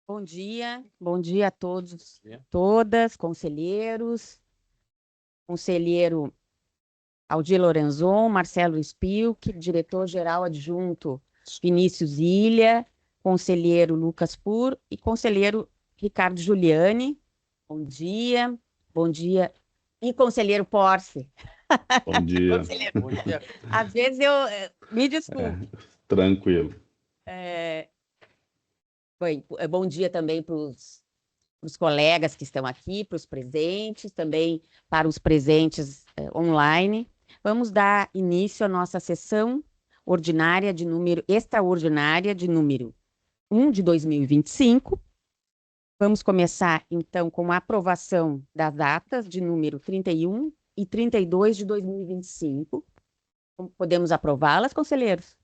Bom dia a todos, todas, conselheiros, conselheiro Aldir Lorenzon, Marcelo Spilk, diretor-geral adjunto Vinícius Ilha, conselheiro Lucas Pur e conselheiro Ricardo Giuliani. Bom dia, e conselheiro Porce. Bom dia. Conselheiro. Bom dia. Às vezes me desculpe. Tranquilo. Bom dia também para os colegas que estão aqui, para os presentes, também para os presentes online. Vamos dar início à nossa sessão extraordinária de número 1 de 2025. Vamos começar, então, com a aprovação das datas de número 31 e 32 de 2025. Podemos aprová-las, conselheiros?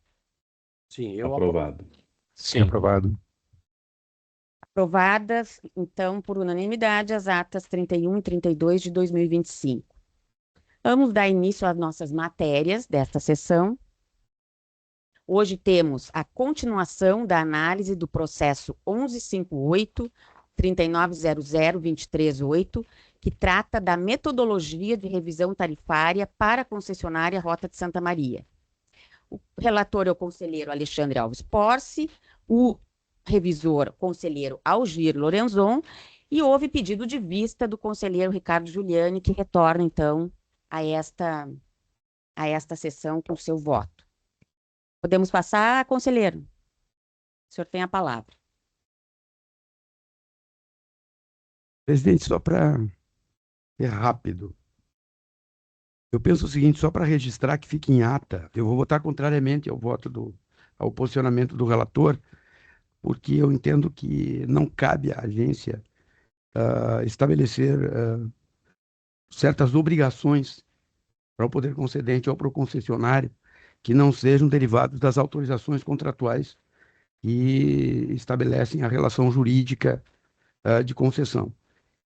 Sim, Aprovado. Sim, aprovado. Aprovadas, então, por unanimidade, as atas 31 e 32 de 2025. Vamos dar início às nossas matérias desta sessão. Hoje temos a continuação da análise do processo 1158-3900-238, que trata da metodologia de revisão tarifária para a concessionária Rota de Santa Maria. O relator é o conselheiro Alexandre Alves Porce, o revisor, conselheiro Aldir Lorenzon, e houve pedido de vista do conselheiro Ricardo Giuliani, que retorna, então, a esta sessão com seu voto. Podemos passar, conselheiro? O senhor tem a palavra. Presidente, só para ser rápido, eu penso o seguinte, só para registrar que fique em ata, eu vou votar contrariamente ao posicionamento do relator, porque eu entendo que não cabe à agência estabelecer certas obrigações para o poder concedente ou para o concessionário que não sejam derivados das autorizações contratuais que estabelecem a relação jurídica de concessão.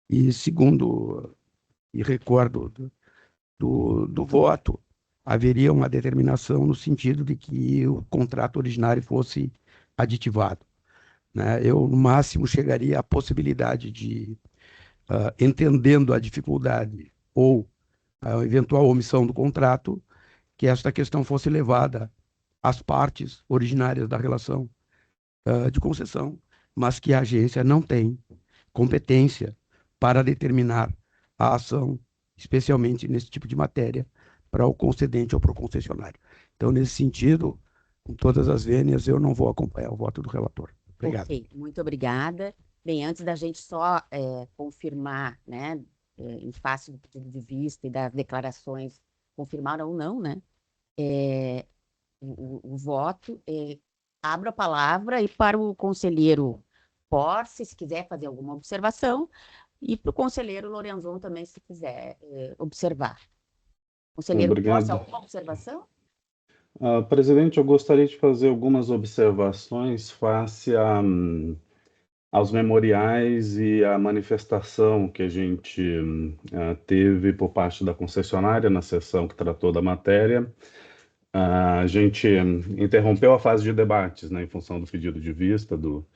E segundo, e recordo do voto, haveria uma determinação no sentido de que o contrato originário fosse aditivado, né? Eu, no máximo, chegaria à possibilidade de, entendendo a dificuldade ou a eventual omissão do contrato, que esta questão fosse levada às partes originárias da relação de concessão, mas que a agência não tem competência para determinar a ação, especialmente nesse tipo de matéria, para o concedente ou para o concessionário. Então, nesse sentido, com todas as vênias, eu não vou acompanhar o voto do relator. Obrigado. Ok, muito obrigada. Bem, antes da gente só confirmar, né, em face do pedido de vista e das declarações, confirmar ou não, né, o voto, abro a palavra e para o conselheiro Porce, se quiser fazer alguma observação, e para o conselheiro Lorenzon também, se quiser observar. Conselheiro Obrigado. Porce, alguma observação? Presidente, eu gostaria de fazer algumas observações face aos memoriais e à manifestação que a gente teve por parte da concessionária na sessão que tratou da matéria. A gente interrompeu a fase de debates, né, em função do pedido de vista do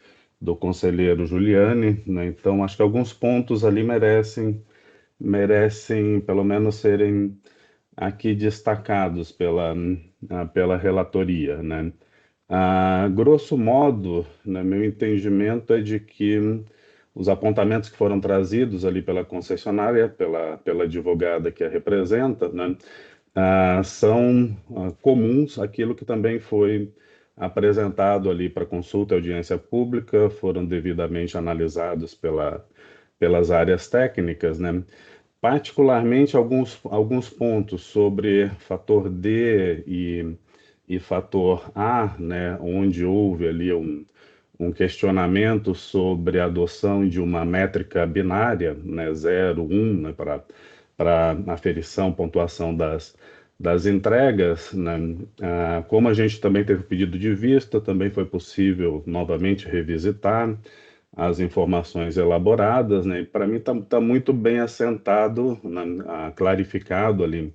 conselheiro Giuliani, né? Então, acho que alguns pontos ali merecem pelo menos serem aqui destacados pela relatoria, né? Grosso modo, né, meu entendimento é de que os apontamentos que foram trazidos ali pela concessionária, pela advogada que a representa, né, são comuns àquilo que também foi apresentado ali para consulta e audiência pública, foram devidamente analisados pelas áreas técnicas, né? Particularmente alguns pontos sobre fator D e fator A, né, onde houve ali um questionamento sobre a adoção de uma métrica binária, né, 0, 1, né, para aferição, pontuação das entregas, né? Como a gente também teve pedido de vista, também foi possível novamente revisitar as informações elaboradas, né? Para mim tá muito bem assentado, clarificado ali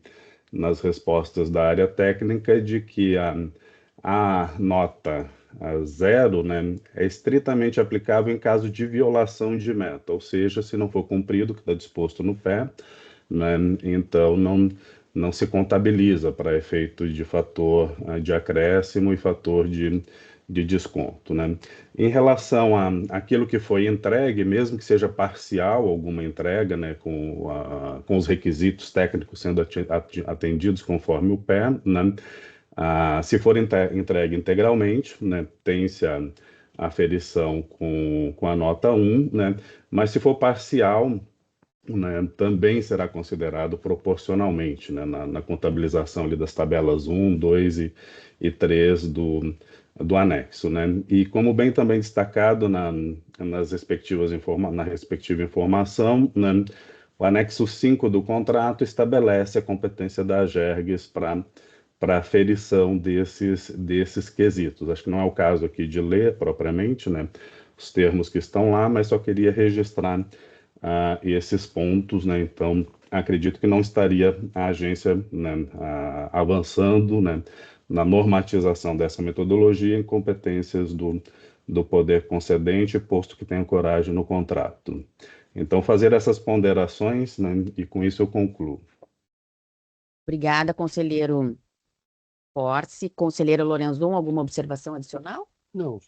nas respostas da área técnica de que a nota zero, né, é estritamente aplicável em caso de violação de meta, ou seja, se não for cumprido o que está disposto no pé, né, então não se contabiliza para efeito de fator de acréscimo e fator de desconto, né? Em relação àquilo que foi entregue, mesmo que seja parcial alguma entrega, né, com os requisitos técnicos sendo atendidos conforme o pé, né, se for entregue integralmente, né, tem-se a aferição com a nota 1, né, mas se for parcial, né, também será considerado proporcionalmente, né, na contabilização ali das tabelas 1, 2 e 3 do anexo, né? E como bem também destacado na respectiva informação, né, o anexo 5 do contrato estabelece a competência da AGERGS para aferição desses quesitos. Acho que não é o caso aqui de ler propriamente, né, os termos que estão lá, mas só queria registrar esses pontos, né? Então, acredito que não estaria a agência, né, avançando, né, na normatização dessa metodologia em competências do poder concedente, posto que tenha coragem no contrato. Então, fazer essas ponderações, né, e com isso eu concluo. Obrigada, conselheiro Porce. Conselheiro Lorenzon, alguma observação adicional? Não.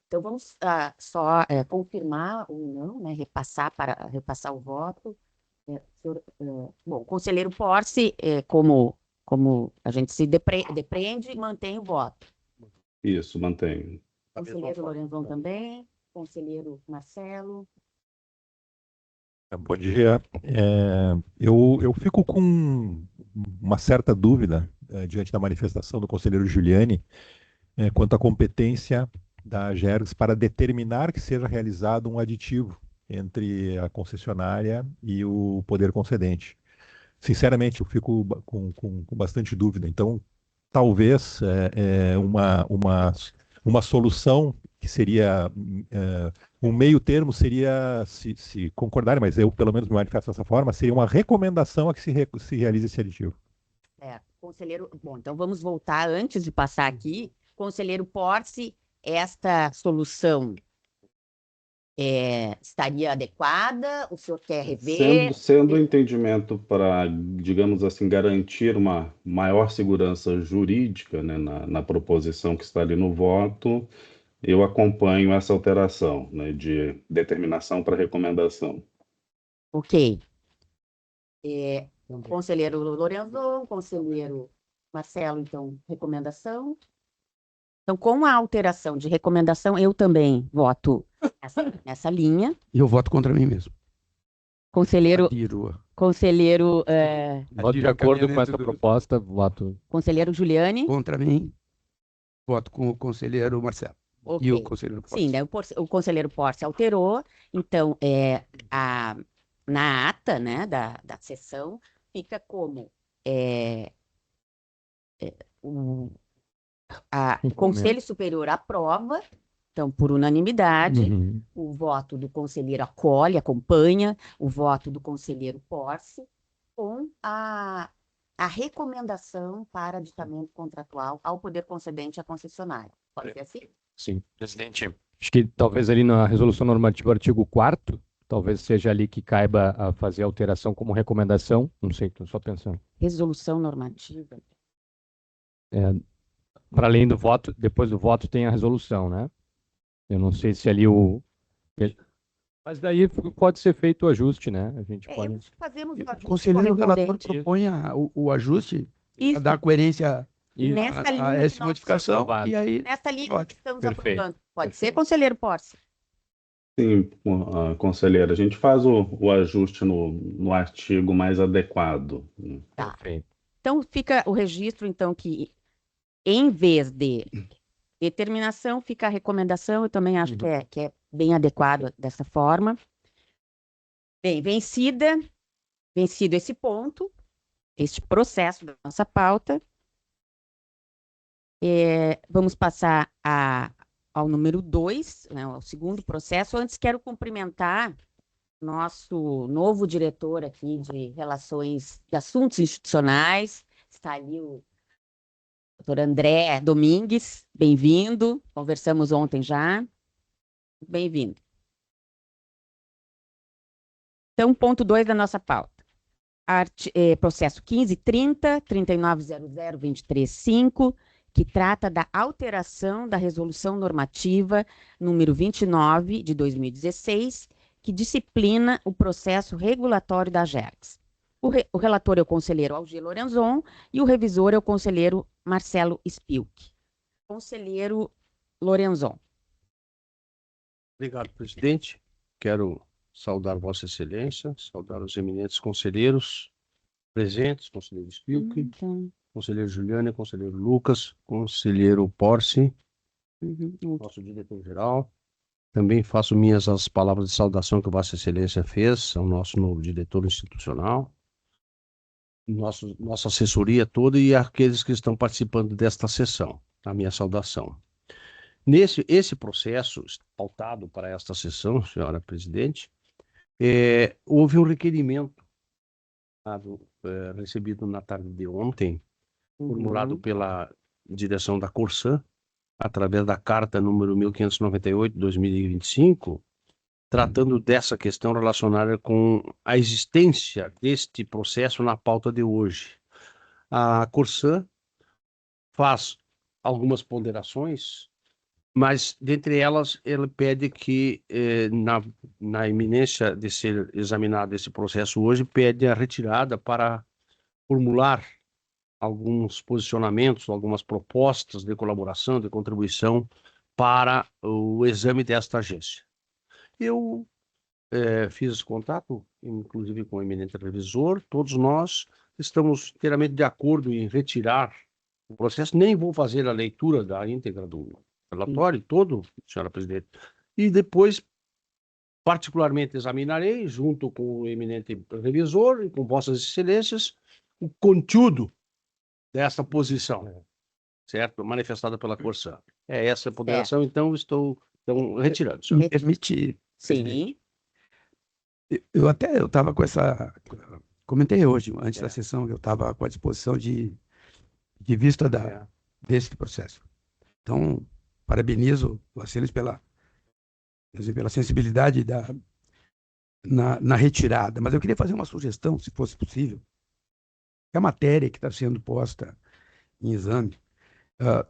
Então, vamos só confirmar ou não, né, repassar o voto. Bom, conselheiro Porce, como a gente se depreende, mantém o voto. Isso, mantenho. Conselheiro Lorenzon também, conselheiro Marcelo. Bom dia. Eu fico com uma certa dúvida diante da manifestação do conselheiro Giuliani quanto à competência da AGERGS para determinar que seja realizado um aditivo entre a concessionária e o poder concedente. Sinceramente, eu fico com bastante dúvida. Então, talvez uma solução que seria um meio termo seria, se concordarem, mas eu pelo menos me manifesto dessa forma, seria uma recomendação a que se realize esse aditivo. Conselheiro, bom, então vamos voltar antes de passar aqui. Conselheiro Porce, esta solução estaria adequada? O senhor quer rever? Sendo o entendimento para, digamos assim, garantir uma maior segurança jurídica, né, na proposição que está ali no voto, eu acompanho essa alteração, né, de determinação para recomendação. Ok. Conselheiro Lorenzon, conselheiro Marcelo, então, recomendação. Então, com a alteração de recomendação, eu também voto nessa linha. E eu voto contra mim mesmo. Conselheiro Voto de acordo com essa proposta, voto. Conselheiro Giuliani. Contra mim, voto com o conselheiro Marcelo. Okay. E o conselheiro Porce. Sim, né, o conselheiro Porce alterou. Então, na ata, né, da sessão, fica como o Conselho Superior aprova, então, por unanimidade, o voto do conselheiro acolhe, acompanha o voto do conselheiro Porce com a recomendação para aditamento contratual ao poder concedente à concessionária. Pode ser assim? Sim, presidente. Acho que talvez ali na resolução normativa, artigo 4º, talvez seja ali que caiba a fazer alteração como recomendação. Não sei, estou só pensando. Resolução normativa. Para além do voto, depois do voto tem a resolução, né? Eu não sei se ali Mas daí pode ser feito o ajuste, né? A gente pode... Fazemos o ajuste O conselheiro relator correspondente. propõe o ajuste Isso. para dar coerência Nessa linha a que essa nós modificação. aprovado. E aí, Nessa linha que ótimo. estamos Perfeito. aprovando. Pode ser, conselheiro Porce? Sim, conselheira, a gente faz o ajuste no artigo mais adequado. Tá. Perfeito. Então, fica o registro, então, que em vez de determinação, fica a recomendação. Eu também acho que é bem adequado dessa forma. Bem, vencido esse ponto, este processo da nossa pauta, vamos passar ao número 2, né, ao segundo processo. Antes, quero cumprimentar nosso novo diretor aqui de Relações de Assuntos Institucionais. Está ali o Doutor André Domingues, bem-vindo. Conversamos ontem já. Bem-vindo. Então, ponto 2 da nossa pauta. Processo 1530, 3900-235, que trata da alteração da resolução normativa número 29 de 2016, que disciplina o processo regulatório da Agergs. O relator é o conselheiro Algir Lorenzon e o revisor é o conselheiro Marcelo Spilk. Conselheiro Lorenzon. Obrigado, presidente. Quero saudar Vossa Excelência, saudar os eminentes conselheiros presentes, conselheiro Spilk, conselheiro Juliane, conselheiro Lucas, conselheiro Porce, nosso diretor-geral. Também faço minhas as palavras de saudação que Vossa Excelência fez ao nosso novo diretor institucional, nossa assessoria toda e aqueles que estão participando desta sessão. A minha saudação. Esse processo pautado para esta sessão, senhora presidente, houve um requerimento recebido na tarde de ontem, formulado pela direção da Corsã, através da carta número 1598 de 2025, tratando dessa questão relacionada com a existência deste processo na pauta de hoje. A Corsã faz algumas ponderações, mas, dentre elas, ele pede que, na iminência de ser examinado esse processo hoje, pede a retirada para formular alguns posicionamentos, algumas propostas de colaboração, de contribuição para o exame desta agência. Eu fiz esse contato, inclusive com o eminente revisor, todos nós estamos inteiramente de acordo em retirar o processo, nem vou fazer a leitura da íntegra do relatório todo, senhora presidente, e depois, particularmente, examinarei, junto com o eminente revisor e com vossas excelências, o conteúdo dessa posição, certo? Manifestada pela Corsã. É essa a ponderação, então estou retirando. Me permite... Sim. Eu estava com essa... Comentei hoje, antes da sessão, que eu estava com a disposição de vista desse processo. Então, parabenizo vocês pela sensibilidade na retirada. Mas eu queria fazer uma sugestão, se fosse possível. A matéria que está sendo posta em exame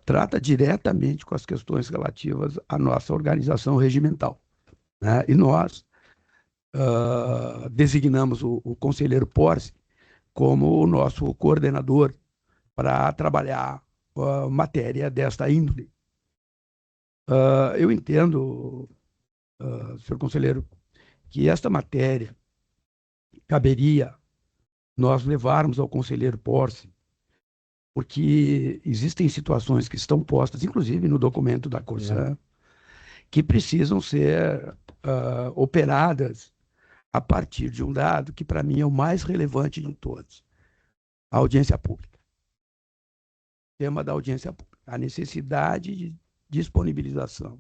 trata diretamente com as questões relativas à nossa organização regimental, né? E nós designamos o conselheiro Porce como o nosso coordenador para trabalhar matéria desta índole. Eu entendo, senhor conselheiro, que esta matéria caberia nós levarmos ao conselheiro Porce, porque existem situações que estão postas, inclusive no documento da Corsã, que precisam ser operadas a partir de um dado que, para mim, é o mais relevante de todos: a audiência pública. O tema da audiência pública. A necessidade de disponibilização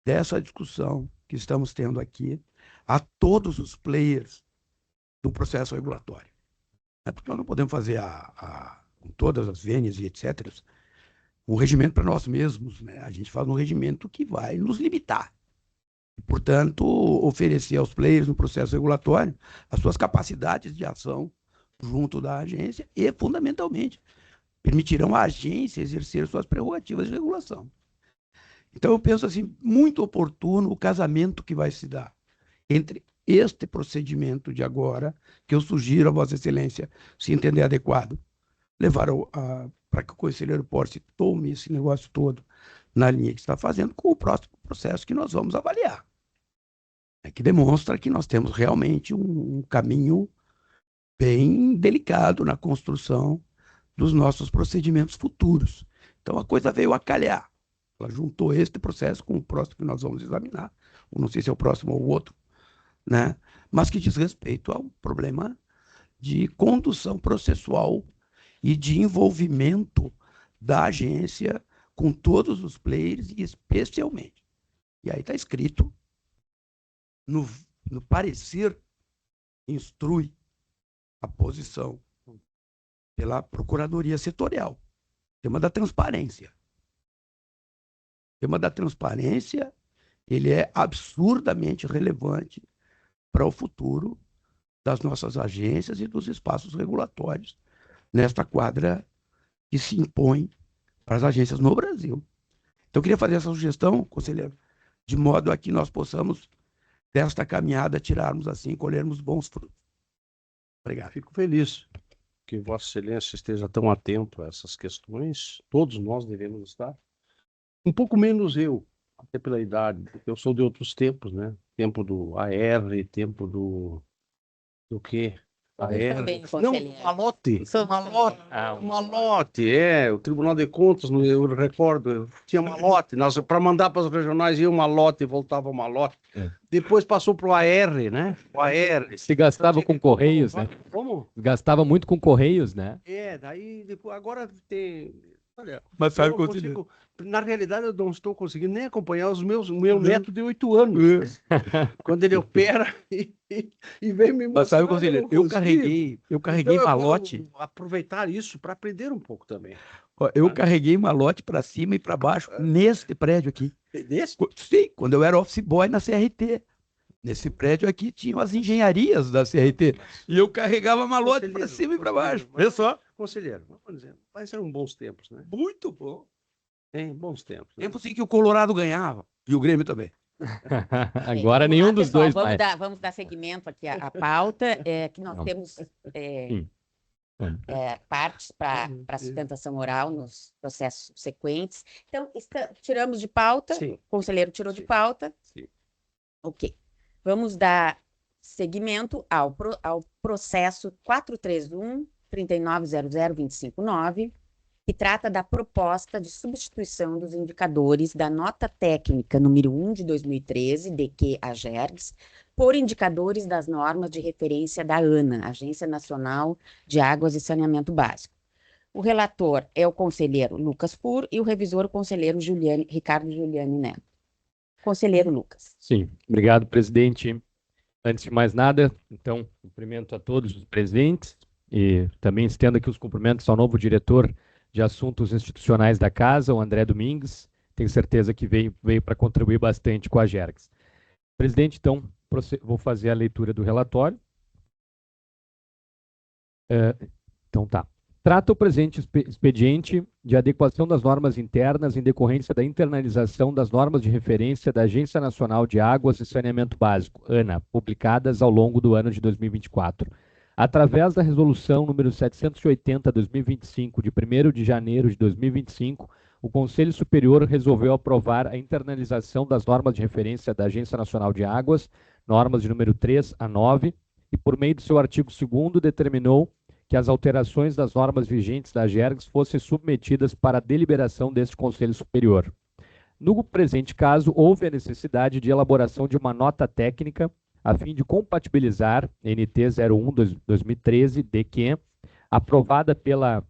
dessa discussão que estamos tendo aqui a todos os players do processo regulatório. Porque nós não podemos fazer com todas as vênias e etc., um regimento para nós mesmos, né? A gente faz um regimento que vai nos limitar. E, portanto, oferecer aos players no processo regulatório as suas capacidades de ação junto da agência e, fundamentalmente, permitirão à agência exercer suas prerrogativas de regulação. Então, eu penso assim, muito oportuno o casamento que vai se dar entre este procedimento de agora, que eu sugiro a Vossa Excelência, se entender adequado, levar para que o conselheiro Porce tome esse negócio todo na linha que está fazendo, com o próximo processo que nós vamos avaliar. Que demonstra que nós temos realmente um caminho bem delicado na construção dos nossos procedimentos futuros. Então, a coisa veio a calhar. Ela juntou este processo com o próximo que nós vamos examinar, ou não sei se é o próximo ou o outro, né? Mas que diz respeito ao problema de condução processual e de envolvimento da agência com todos os players, e especialmente. E aí está escrito no parecer, instrui a posição pela Procuradoria Setorial. tema da transparência. O tema da transparência, ele é absurdamente relevante para o futuro das nossas agências e dos espaços regulatórios nesta quadra que se impõe para as agências no Brasil. Então, eu queria fazer essa sugestão, conselheiro, de modo a que nós possamos, desta caminhada, tirarmos assim, colhermos bons frutos. Obrigado. Fico feliz que Vossa Excelência esteja tão atento a essas questões. Todos nós devemos estar. Um pouco menos eu, até pela idade, porque eu sou de outros tempos, né? Tempo do AR, tempo do quê? AR. Também, Não, conselheiro. malote. Sou Malote. Ah, Malote, o Tribunal de Contas, eu recordo, tinha malote. Para mandar para as regionais ia o malote e voltava o malote. É. Depois passou para o AR, né? O AR. Se gastava com Correios, né? Como? Gastava muito com Correios, né? Daí depois, agora tem. Olha, Mas eu sabe, não conselheiro, consigo, na realidade, eu não estou conseguindo nem acompanhar o meu neto de 8 anos. Quando ele opera e vem me mostrar. Mas sabe, conselheiro, eu carreguei Então, eu malote. quero aproveitar isso para aprender um pouco também. Ó, eu carreguei malote para cima e para baixo neste prédio aqui. Desse? Sim, quando eu era office boy na CRT. Nesse prédio aqui tinham as engenharias da CRT. E eu carregava malote para cima e para baixo. Vê só. Conselheiro, vamos dizer, vai ser bons tempos, né? Muito bom. Bons tempos. Né? Tempo sim que o Colorado ganhava. E o Grêmio também. Agora Vamos nenhum lá, dos pessoal, dois vamos mais. vamos dar seguimento aqui à pauta, que nós Não. temos Sim. partes para sustentação oral nos processos subsequentes. Então, tiramos de pauta, Sim. o conselheiro tirou de pauta. Sim. Ok. Vamos dar seguimento ao processo 431-3900-259, que trata da proposta de substituição dos indicadores da nota técnica número 1 de 2013, DQ AGERGS, por indicadores das normas de referência da ANA, Agência Nacional de Águas e Saneamento Básico. O relator é o conselheiro Lucas Fur e o revisor o conselheiro Ricardo Giuliani Neto. Conselheiro Lucas. Sim, obrigado, presidente. Antes de mais nada, então, cumprimento a todos os presentes e também estendo aqui os cumprimentos ao novo diretor de Assuntos Institucionais da Casa, o André Domingues. Tenho certeza que veio para contribuir bastante com a GERGS. Presidente, então, vou fazer a leitura do relatório. Então tá. Trata o presente expediente de adequação das normas internas em decorrência da internalização das normas de referência da Agência Nacional de Águas e Saneamento Básico, ANA, publicadas ao longo do ano de 2024. Através da Resolução número 780/2025, de 1º de janeiro de 2025, o Conselho Superior resolveu aprovar a internalização das normas de referência da Agência Nacional de Águas, normas de número 3 a 9, e por meio do seu artigo 2º determinou que as alterações das normas vigentes da AGERGS fossem submetidas para a deliberação deste Conselho Superior. No presente caso, houve a necessidade de elaboração de uma nota técnica a fim de compatibilizar NT 01/2013, aprovada pela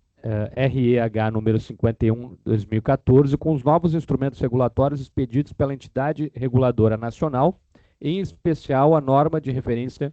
REH número 51/2014, com os novos instrumentos regulatórios expedidos pela entidade reguladora nacional, em especial a norma de referência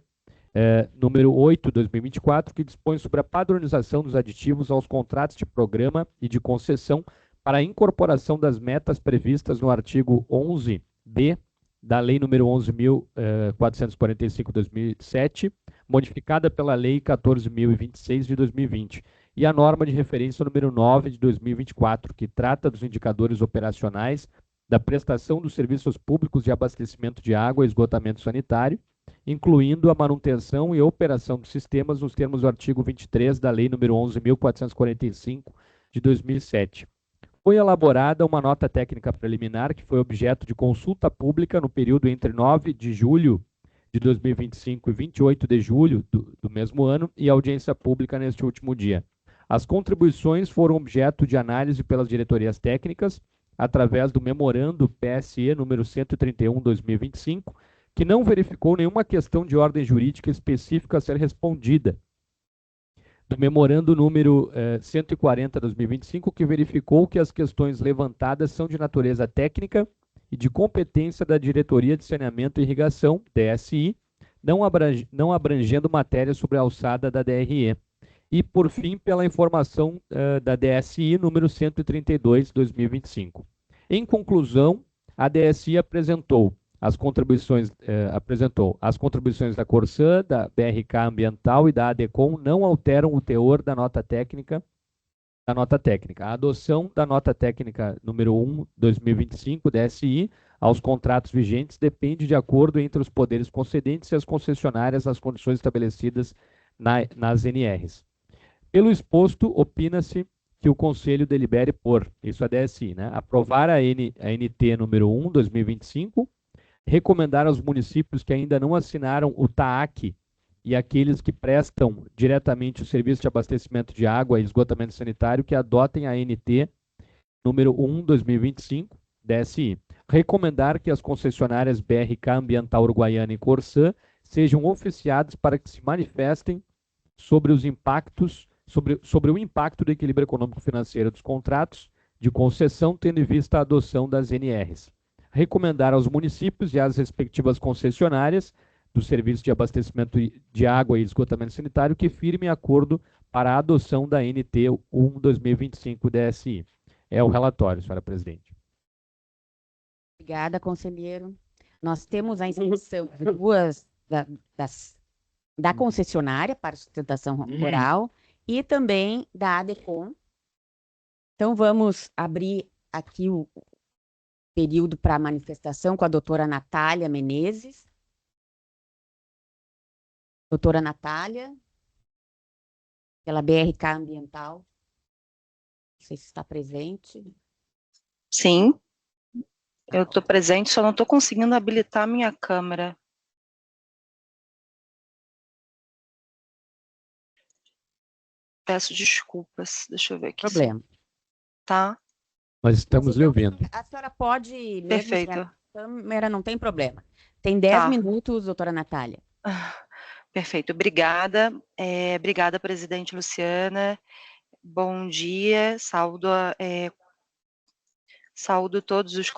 número 8/2024, que dispõe sobre a padronização dos aditivos aos contratos de programa e de concessão para a incorporação das metas previstas no artigo 11b da Lei número 11.445/2007, modificada pela Lei 14.026 de 2020, e a norma de referência número 9 de 2024, que trata dos indicadores operacionais da prestação dos serviços públicos de abastecimento de água e esgotamento sanitário, incluindo a manutenção e operação dos sistemas nos termos do artigo 23 da Lei nº 11.445, de 2007. Foi elaborada uma nota técnica preliminar que foi objeto de consulta pública no período entre 9 de julho de 2025 e 28 de julho do mesmo ano e audiência pública neste último dia. As contribuições foram objeto de análise pelas diretorias técnicas através do memorando PSE número 131/2025, que não verificou nenhuma questão de ordem jurídica específica a ser respondida. Do memorando número 140/2025, que verificou que as questões levantadas são de natureza técnica e de competência da Diretoria de Saneamento e Irrigação, DSI, não abrangendo matéria sobre a alçada da DRE. E, por fim, pela informação da DSI número 132/2025. Em conclusão, a DSI apresentou as contribuições da Corsã, da BRK Ambiental e da ADECOM não alteram o teor da nota técnica. A adoção da nota técnica número 1/2025, DSI, aos contratos vigentes depende de acordo entre os poderes concedentes e as concessionárias às condições estabelecidas nas NRs. Pelo exposto, opina-se que o Conselho delibere por, isso a DSI, né, aprovar a NT número 1/2025, recomendar aos municípios que ainda não assinaram o TAAC e aqueles que prestam diretamente o serviço de abastecimento de água e esgotamento sanitário que adotem a NT número 1/2025, DSI. Recomendar que as concessionárias BRK Ambiental Uruguaiana e Corsã sejam oficiadas para que se manifestem sobre os impactos, sobre o impacto do equilíbrio econômico-financeiro dos contratos de concessão, tendo em vista a adoção das NRs. Recomendar aos municípios e às respectivas concessionárias do serviço de abastecimento de água e esgotamento sanitário que firmem acordo para a adoção da NT 1/2025 DSI. É o relatório, senhora presidente. Obrigada, conselheiro. Nós temos a inscrição de duas da concessionária para sustentação rural e também da ADECOM. Então, vamos abrir aqui o período para manifestação com a doutora Natália Menezes. Doutora Natália, pela BRK Ambiental. Não sei se está presente. Sim, eu estou presente, só não estou conseguindo habilitar a minha câmera. Peço desculpas, deixa eu ver aqui. Problema. Tá? Nós estamos lhe ouvindo. A senhora pode, mesmo Perfeito. sem a câmera, não tem problema. Tem 10 Tá. minutos, doutora Natália. Perfeito, obrigada. Obrigada, presidente Luciana. Bom dia, saúdo todos os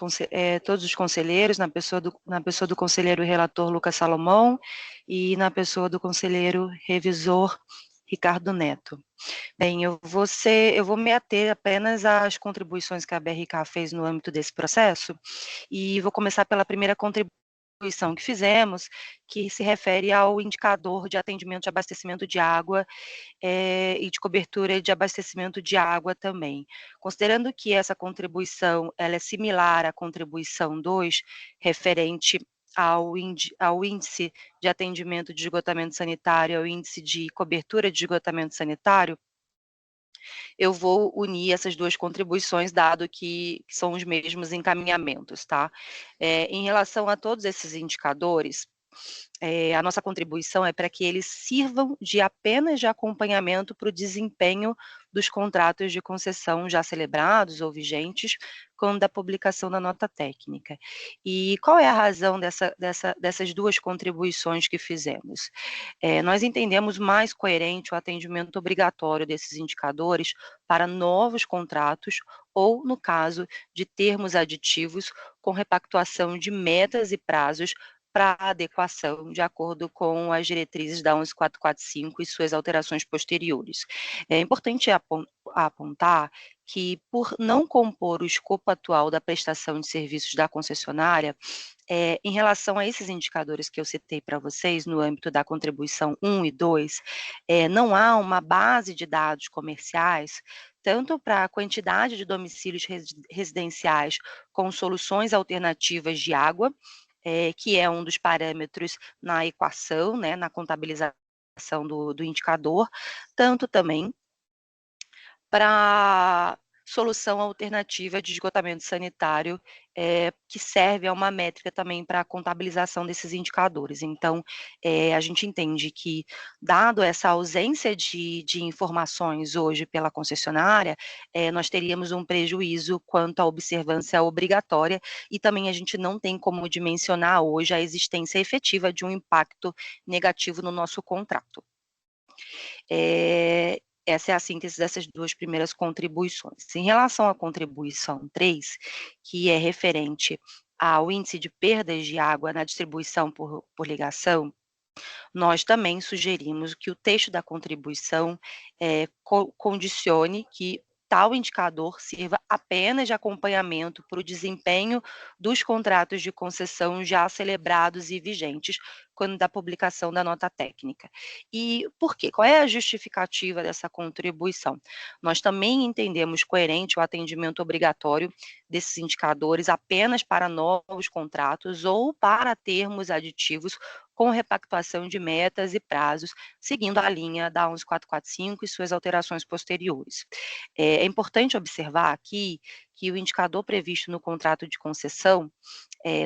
conselheiros, na pessoa do conselheiro relator Lucas Salomão e na pessoa do conselheiro revisor Ricardo Neto. Bem, eu vou me ater apenas às contribuições que a BRK fez no âmbito desse processo, e vou começar pela primeira contribuição que fizemos, que se refere ao indicador de atendimento de abastecimento de água e de cobertura de abastecimento de água também. Considerando que essa contribuição ela é similar à contribuição 2, referente ao índice de atendimento de esgotamento sanitário, ao índice de cobertura de esgotamento sanitário, eu vou unir essas duas contribuições, dado que são os mesmos encaminhamentos, tá? Em relação a todos esses indicadores, a nossa contribuição é para que eles sirvam apenas de acompanhamento para o desempenho dos contratos de concessão já celebrados ou vigentes, quando da publicação da nota técnica. E qual é a razão dessas duas contribuições que fizemos? Nós entendemos mais coerente o atendimento obrigatório desses indicadores para novos contratos ou, no caso de termos aditivos, com repactuação de metas e prazos para adequação de acordo com as diretrizes da 11445 e suas alterações posteriores. É importante apontar que, por não compor o escopo atual da prestação de serviços da concessionária, em relação a esses indicadores que eu citei para vocês, no âmbito da contribuição 1 e 2, não há uma base de dados comerciais, tanto para a quantidade de domicílios residenciais com soluções alternativas de água, que é um dos parâmetros na equação, né, na contabilização do indicador, tanto também para solução alternativa de esgotamento sanitário, que serve a uma métrica também para a contabilização desses indicadores. Então, a gente entende que, dado essa ausência de informações hoje pela concessionária, nós teríamos um prejuízo quanto à observância obrigatória, e também a gente não tem como dimensionar hoje a existência efetiva de um impacto negativo no nosso contrato. Essa é a síntese dessas duas primeiras contribuições. Em relação à contribuição 3, que é referente ao índice de perdas de água na distribuição por ligação, Nós também sugerimos que o texto da contribuição condicione que tal indicador sirva apenas de acompanhamento para o desempenho dos contratos de concessão já celebrados e vigentes quando da publicação da nota técnica. E por quê? Qual é a justificativa dessa contribuição? Nós também entendemos coerente o atendimento obrigatório desses indicadores apenas para novos contratos ou para termos aditivos com repactuação de metas e prazos, seguindo a linha da 11445 e suas alterações posteriores. É importante observar aqui que o indicador previsto no contrato de concessão,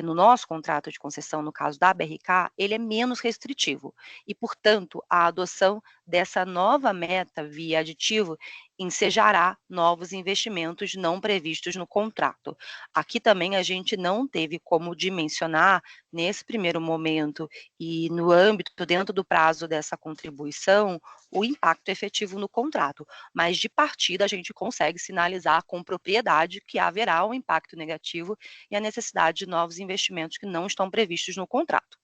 no nosso contrato de concessão, no caso da BRK, ele é menos restritivo e, portanto, a adoção dessa nova meta via aditivo ensejará novos investimentos não previstos no contrato. Aqui também a gente não teve como dimensionar, nesse primeiro momento e no âmbito, dentro do prazo dessa contribuição, o impacto efetivo no contrato, mas de partida a gente consegue sinalizar com propriedade que haverá um impacto negativo e a necessidade de novos investimentos que não estão previstos no contrato.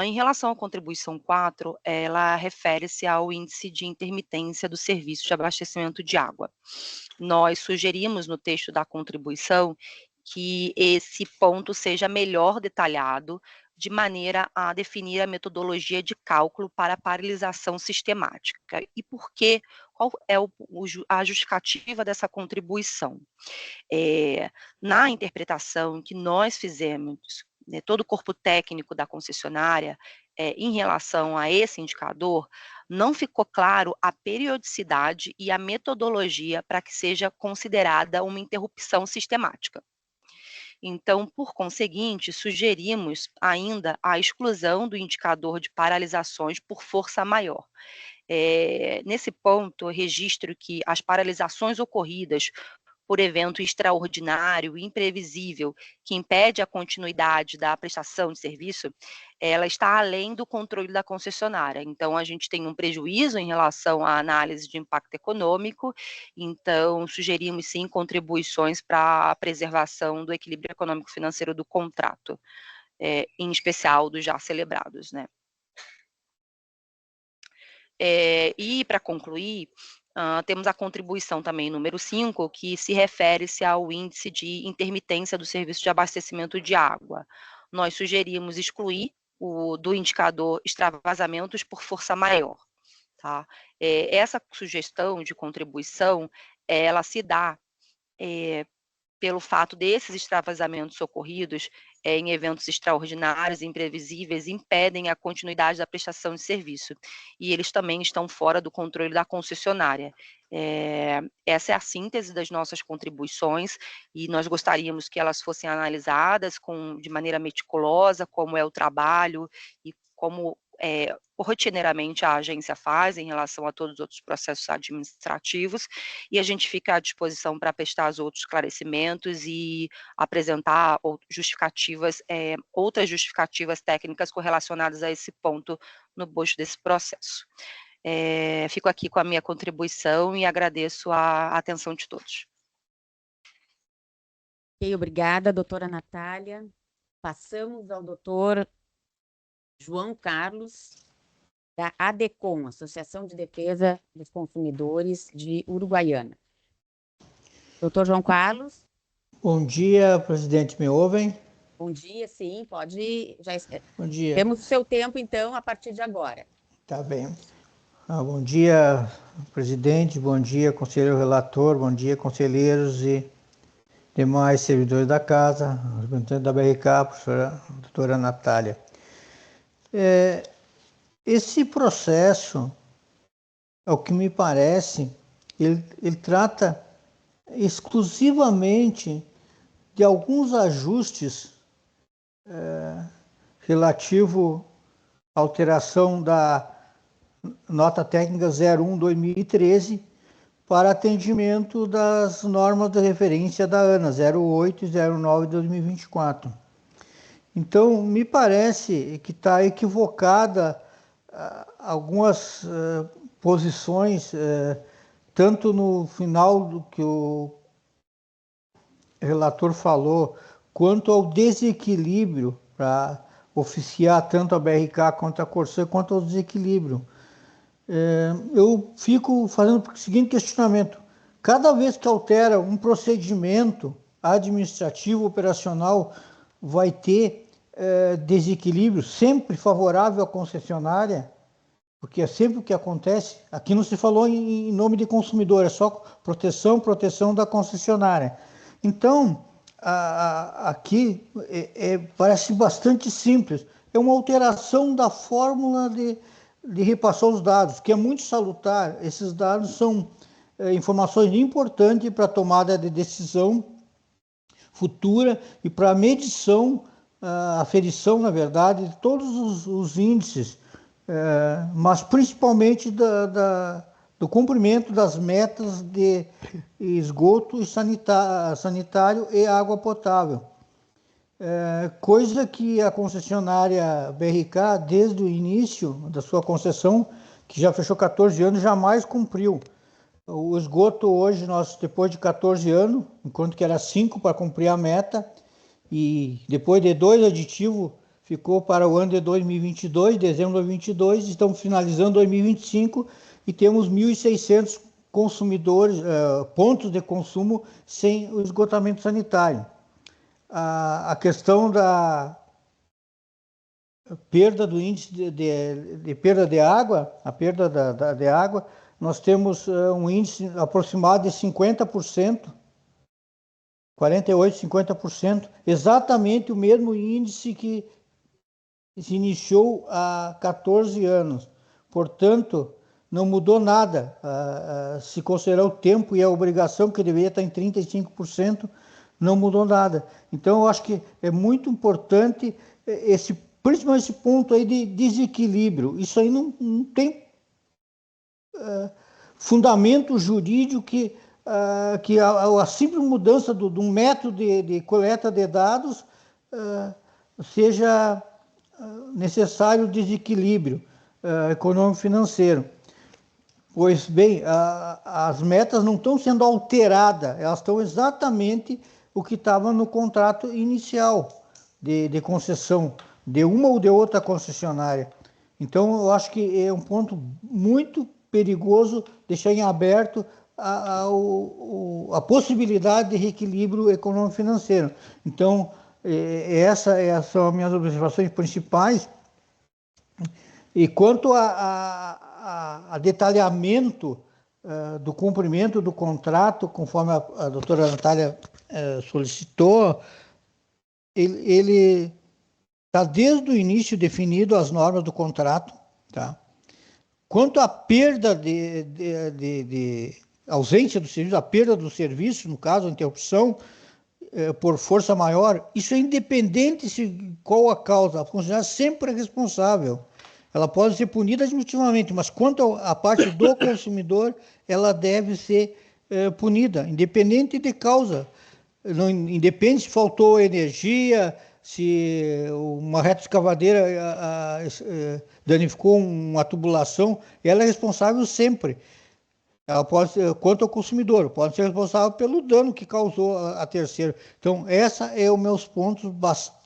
Em relação à contribuição 4, ela refere-se ao índice de intermitência do serviço de abastecimento de água. Nós sugerimos no texto da contribuição que esse ponto seja melhor detalhado, de maneira a definir a metodologia de cálculo para a paralisação sistemática. E por quê? Qual é a justificativa dessa contribuição? Na interpretação que nós fizemos, todo o corpo técnico da concessionária, em relação a esse indicador, não ficou claro a periodicidade e a metodologia para que seja considerada uma interrupção sistemática. Então, por conseguinte, sugerimos ainda a exclusão do indicador de paralisações por força maior. Nesse ponto, eu registro que as paralisações ocorridas por evento extraordinário e imprevisível que impede a continuidade da prestação de serviço, ela está além do controle da concessionária. Então, a gente tem um prejuízo em relação à análise de impacto econômico, então sugerimos sim contribuições para a preservação do equilíbrio econômico-financeiro do contrato, em especial dos já celebrados, né? E para concluir, temos a contribuição também número 5, que se refere-se ao índice de intermitência do serviço de abastecimento de água. Nós sugerimos excluir do indicador extravasamentos por força maior. Tá? Essa sugestão de contribuição, ela se dá pelo fato desses extravasamentos ocorridos em eventos extraordinários e imprevisíveis impedem a continuidade da prestação de serviço. E eles também estão fora do controle da concessionária. Essa é a síntese das nossas contribuições e nós gostaríamos que elas fossem analisadas de maneira meticulosa, como é o trabalho e como rotineiramente a agência faz em relação a todos os outros processos administrativos, e a gente fica à disposição para prestar os outros esclarecimentos e apresentar outras justificativas técnicas correlacionadas a esse ponto no bojo desse processo. Fico aqui com a minha contribuição e agradeço a atenção de todos. Ok, obrigada, doutora Natália. Passamos ao doutor João Carlos, da ADECOM, Associação de Defesa dos Consumidores de Uruguaiana. Doutor João Carlos. Bom dia, presidente, me ouvem? Bom dia, sim, pode. Bom dia. Temos o seu tempo, então, a partir de agora. Tá bem. Bom dia, presidente, bom dia, conselheiro relator, bom dia, conselheiros e demais servidores da casa, representante da BRK, a professora doutora Natália. Esse processo, ao que me parece, ele trata exclusivamente de alguns ajustes relativo à alteração da nota técnica 01/2013 para atendimento das normas de referência da ANA 08 e 09/2024. Então, me parece que está equivocada algumas posições, tanto no final do que o relator falou, quanto ao desequilíbrio para oficiar tanto a BRK quanto a Corsã quanto ao desequilíbrio. Eu fico fazendo o seguinte questionamento: cada vez que altera um procedimento administrativo, operacional, vai ter desequilíbrio sempre favorável à concessionária, porque é sempre o que acontece. Aqui não se falou em nome de consumidor, é só proteção da concessionária. Então, aqui parece bastante simples. É uma alteração da fórmula de repassar os dados, que é muito salutar. Esses dados são informações importantes para a tomada de decisão futura e para a medição, aferição, na verdade, de todos os índices, mas principalmente do cumprimento das metas de esgoto e sanitário e água potável. Coisa que a concessionária BRK, desde o início da sua concessão, que já fechou 14 anos, jamais cumpriu. O esgoto hoje, depois de 14 anos, enquanto que era 5 para cumprir a meta, e depois de 2 aditivos, ficou para o ano de 2022, dezembro de 2022, estamos finalizando 2025 e temos 1.600 consumidores, pontos de consumo sem o esgotamento sanitário. A questão da perda do índice de perda de água, a perda de água, nós temos um índice aproximado de 50%, 48%, 50%, exatamente o mesmo índice que se iniciou há 14 anos. Portanto, não mudou nada. Se considerar o tempo e a obrigação, que deveria estar em 35%, não mudou nada. Então, eu acho que é muito importante principalmente esse ponto aí de desequilíbrio. Isso aí não tem fundamento jurídico que a simples mudança de um método de coleta de dados seja necessário desequilíbrio econômico-financeiro. Pois bem, as metas não estão sendo alteradas, elas estão exatamente o que estava no contrato inicial de concessão, de uma ou de outra concessionária. Então, eu acho que é um ponto muito perigoso deixar em aberto a possibilidade de reequilíbrio econômico-financeiro. Então, essas são as minhas observações principais. E quanto a detalhamento do cumprimento do contrato, conforme a doutora Natália solicitou, ele está desde o início definido as normas do contrato, tá? Quanto à perda de ausência do serviço, a perda do serviço, no caso, a interrupção por força maior, isso é independente de qual a causa, a concessionária sempre é responsável. Ela pode ser punida administrativamente, mas quanto à parte do consumidor, ela deve ser punida, independente de causa. Não independe se faltou energia, se uma retroescavadeira danificou uma tubulação, ela é responsável sempre. Ela pode ser, quanto ao consumidor, pode ser responsável pelo dano que causou a terceiro. Então, essa é os meus pontos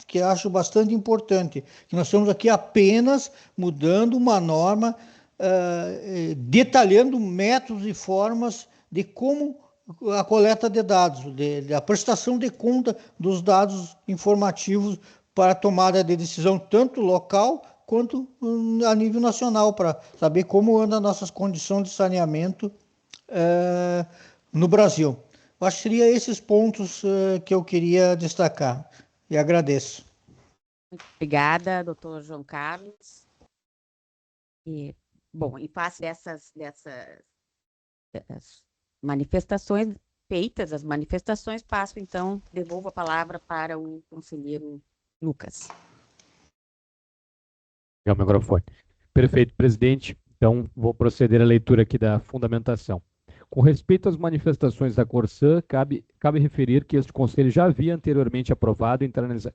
que acho bastante importante, que nós estamos aqui apenas mudando uma norma, detalhando métodos e formas de como a coleta de dados, a prestação de conta dos dados informativos para a tomada de decisão, tanto local quanto a nível nacional, para saber como andam as nossas condições de saneamento no Brasil. Eu acho que seriam esses pontos que eu queria destacar. E agradeço. Muito obrigada, doutor João Carlos. Bom, em face dessas manifestações feitas, as manifestações, devolvo a palavra para o conselheiro Lucas. É o microfone. Perfeito, presidente. Então, vou proceder à leitura aqui da fundamentação. Com respeito às manifestações da Corsã, cabe referir que este Conselho já havia anteriormente aprovado a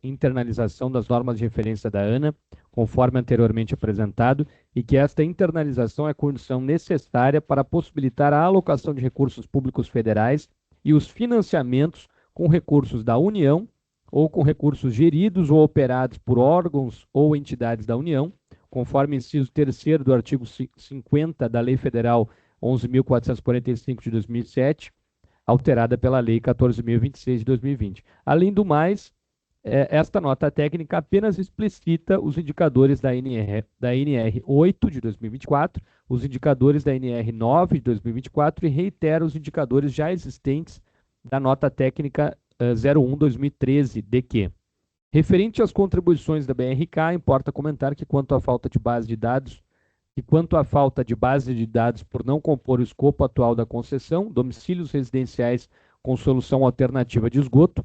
internalização das normas de referência da ANA, conforme anteriormente apresentado, e que esta internalização é condição necessária para possibilitar a alocação de recursos públicos federais e os financiamentos com recursos da União ou com recursos geridos ou operados por órgãos ou entidades da União, conforme inciso 3º do artigo 50 da Lei Federal 11.445 de 2007, alterada pela Lei 14.026 de 2020. Além do mais, esta nota técnica apenas explicita os indicadores da NR 8 de 2024, os indicadores da NR 9 de 2024 e reitera os indicadores já existentes da nota técnica 01/2013, de que, referente às contribuições da BRK, importa comentar que quanto à falta de base de dados por não compor o escopo atual da concessão, domicílios residenciais com solução alternativa de esgoto,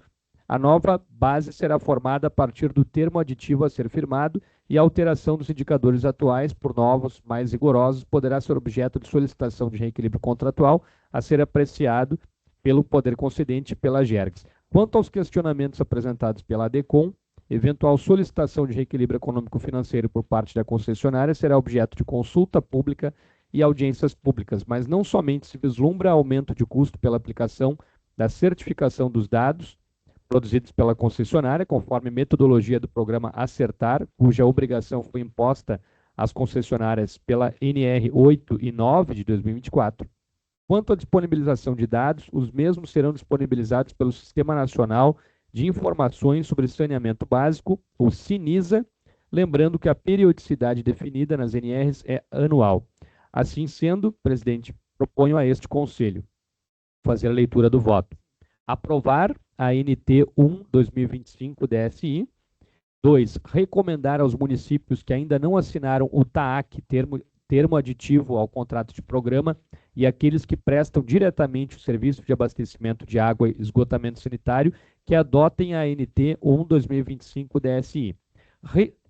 a nova base será formada a partir do termo aditivo a ser firmado e a alteração dos indicadores atuais por novos, mais rigorosos, poderá ser objeto de solicitação de reequilíbrio contratual a ser apreciado pelo poder concedente e pela GERGS. Quanto aos questionamentos apresentados pela ADECOM, eventual solicitação de reequilíbrio econômico-financeiro por parte da concessionária será objeto de consulta pública e audiências públicas, mas não somente se vislumbra aumento de custo pela aplicação da certificação dos dados produzidos pela concessionária, conforme metodologia do programa Acertar, cuja obrigação foi imposta às concessionárias pela NR 8 e 9 de 2024. Quanto à disponibilização de dados, os mesmos serão disponibilizados pelo Sistema Nacional de Informações sobre Saneamento Básico, o SINISA, lembrando que a periodicidade definida nas NRs é anual. Assim sendo, presidente, proponho a este Conselho fazer a leitura do voto. Aprovar a NT 1/2025 DSI. 2. Recomendar aos municípios que ainda não assinaram o TAAC, termo aditivo ao contrato de programa, e aqueles que prestam diretamente o serviço de abastecimento de água e esgotamento sanitário, que adotem a NT 1/2025 DSI.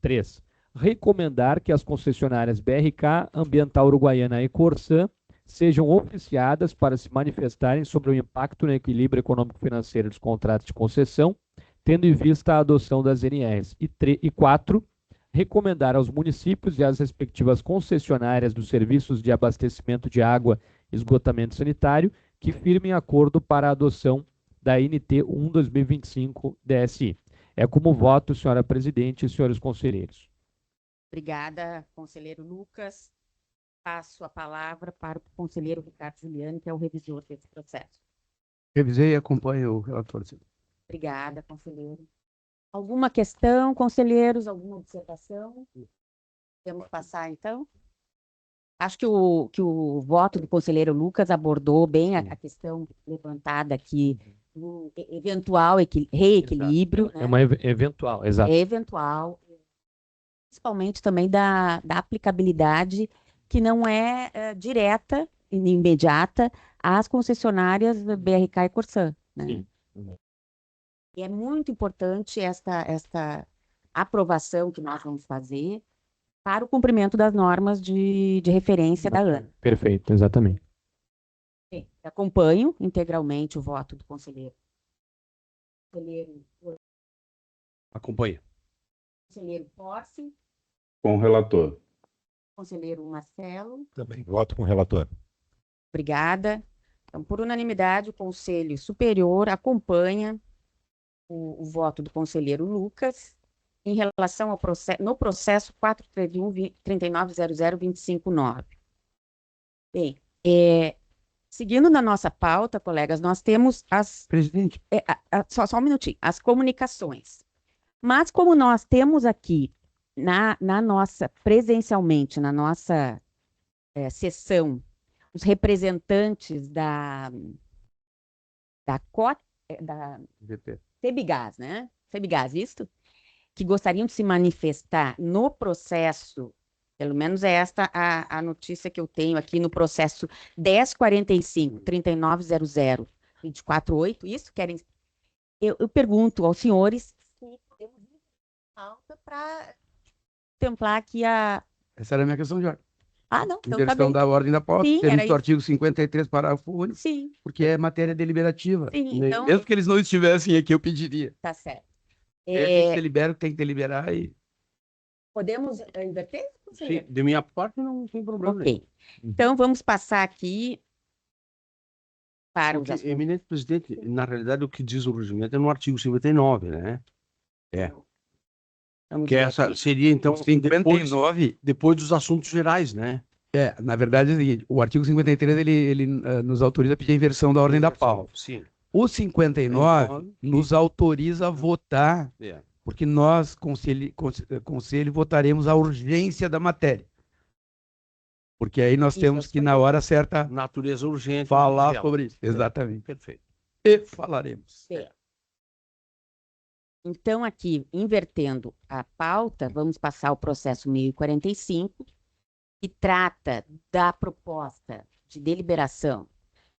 3. Recomendar que as concessionárias BRK, Ambiental Uruguaiana e Corsã sejam oficiadas para se manifestarem sobre o impacto no equilíbrio econômico-financeiro dos contratos de concessão, tendo em vista a adoção das NRs. E 4. Recomendar aos municípios e às respectivas concessionárias dos serviços de abastecimento de água e esgotamento sanitário que firmem acordo para a adoção da NT 1/2025 DSI. É como voto, senhora presidente e senhores conselheiros. Obrigada, conselheiro Lucas. Passo a palavra para o conselheiro Ricardo Giuliani, que é o revisor desse processo. Revisei e acompanho o relator. Obrigada, conselheiro. Alguma questão, conselheiros? Alguma observação? Podemos passar, então? Acho que o voto do conselheiro Lucas abordou bem a questão levantada aqui, do eventual reequilíbrio. Exato. Né? É uma eventual, exato. É eventual, principalmente também da aplicabilidade, que não é direta e imediata às concessionárias BRK e Corsã. Né? Sim. E é muito importante esta aprovação que nós vamos fazer para o cumprimento das normas de referência da ANA. Perfeito, exatamente. Bem, acompanho integralmente o voto do conselheiro. Acompanha. Conselheiro Porce, Com o relator. conselheiro Marcelo. Também voto com o relator. Obrigada. Então, por unanimidade, o Conselho Superior acompanha o voto do conselheiro Lucas em relação ao processo, no processo 431.3900.259. Bem, seguindo na nossa pauta, colegas, nós temos as... Presidente. Só um minutinho. As comunicações. Mas como nós temos aqui, na nossa, presencialmente, na nossa sessão, os representantes da Sebigás, né? Sebigás, isto? Que gostariam de se manifestar no processo, pelo menos é esta a notícia que eu tenho aqui no processo 1045-3900-248, isso? Querem? Eu pergunto aos senhores se podemos ir alta para contemplar aqui a... Essa era a minha questão de ordem. Ah, não, então tá Inversão bem. da ordem da pauta, Sim, termos era do artigo 53, parágrafo único, Sim, porque é matéria deliberativa. sim, então... Mesmo que eles não estivessem aqui, eu pediria. Tá certo. Eles deliberam, tem que deliberar e... Podemos inverter? Sim, de minha parte não tem problema nenhum. Ok. Então, vamos passar aqui para os Porque, assuntos. eminente presidente, na realidade, o que diz o regimento é no artigo 59, né? Vamos Que ver essa aqui. seria, então, 59, depois dos assuntos gerais, né? na verdade, é o seguinte, o artigo 53, ele nos autoriza a pedir a inversão da ordem da pauta. Sim. O 59 nos autoriza a votar, É. porque nós, conselho, votaremos a urgência da matéria. Porque aí nós temos que, na hora certa, Natureza urgente. falar dela. sobre isso. Exatamente. Perfeito. E falaremos. Então, aqui, invertendo a pauta, vamos passar ao processo 1045, que trata da proposta de deliberação,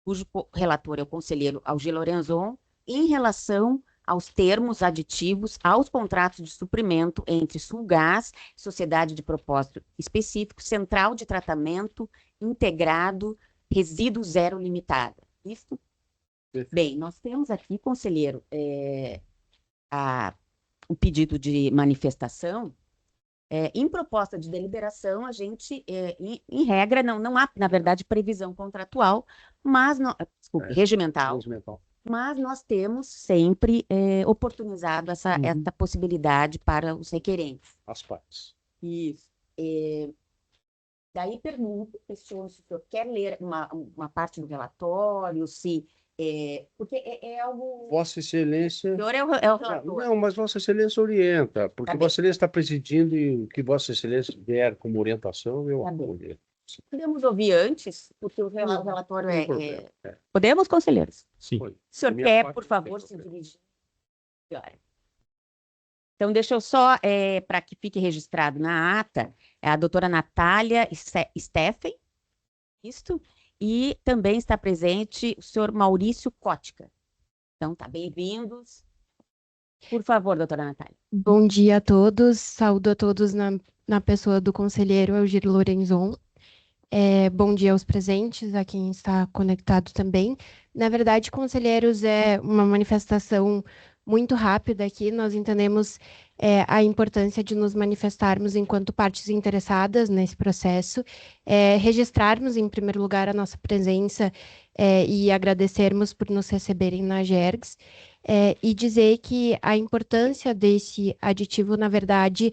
cujo relator é o conselheiro Algir Lorenzon, em relação aos termos aditivos aos contratos de suprimento entre Sulgás, Sociedade de Propósito Específico, Central de Tratamento Integrado, Resíduo Zero Limitada. Isso? Bem, nós temos aqui, conselheiro, o pedido de manifestação. Em proposta de deliberação, a gente, em regra, não há, na verdade, previsão contratual, mas, regimental, mas nós temos sempre oportunizado essa possibilidade para os requerentes. As partes. Isso. Daí pergunto, questiono se o senhor quer ler uma parte do relatório, se... porque é algo... Vossa Excelência... O senhor é o relator. Não, mas Vossa Excelência orienta, porque Tá bem. Vossa Excelência está presidindo e o que Vossa Excelência der como orientação, eu Tá bem. acolho. Podemos ouvir antes, porque o relatório Não tem problema. Podemos, conselheiros? Sim. Foi. O senhor Minha quer, parte, por não favor, tem se problema. dirigir? Senhora. Então, deixa eu só, para que fique registrado na ata, a doutora Natália Steffen, isto, e também está presente o senhor Maurício Cótica. Então, tá, bem-vindos. Por favor, doutora Natália. Bom dia a todos, saúdo a todos na pessoa do conselheiro Algir Lorenzon. Bom dia aos presentes, a quem está conectado também. Na verdade, conselheiros, é uma manifestação muito rápida aqui. Nós entendemos a importância de nos manifestarmos enquanto partes interessadas nesse processo, registrarmos, em primeiro lugar, a nossa presença e agradecermos por nos receberem na GERGS, e dizer que a importância desse aditivo, na verdade,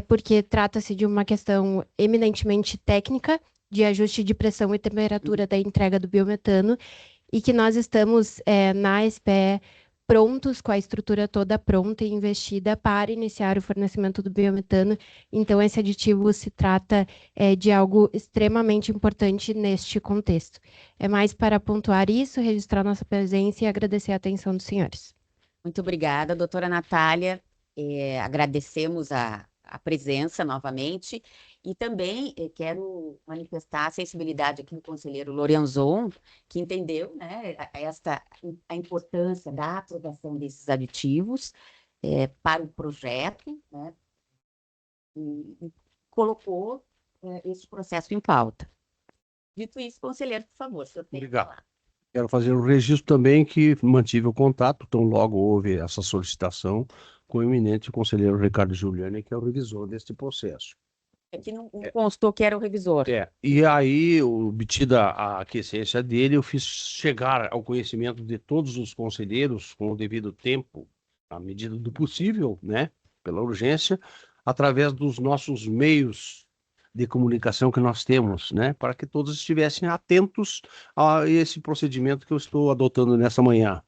porque trata-se de uma questão eminentemente técnica, de ajuste de pressão e temperatura da entrega do biometano, e que nós estamos na SPE prontos, com a estrutura toda pronta e investida para iniciar o fornecimento do biometano. Então, esse aditivo se trata de algo extremamente importante neste contexto. É mais para pontuar isso, registrar nossa presença e agradecer a atenção dos senhores. Muito obrigada, doutora Natália. Agradecemos a presença novamente e também quero manifestar a sensibilidade aqui do conselheiro Lorenzon, que entendeu, né, a importância da aprovação desses aditivos para o projeto, né, e colocou esse processo em pauta. Dito isso, conselheiro, por favor, o senhor tem que Obrigado. falar. Quero fazer um registro também que mantive o contato, tão logo houve essa solicitação com o eminente conselheiro Ricardo Giuliani, que é o revisor deste processo. Aqui não constou que era o revisor. E aí, obtida a aquiescência dele, eu fiz chegar ao conhecimento de todos os conselheiros, com o devido tempo, à medida do possível, né, pela urgência, através dos nossos meios de comunicação que nós temos, né, para que todos estivessem atentos a esse procedimento que eu estou adotando nessa manhã.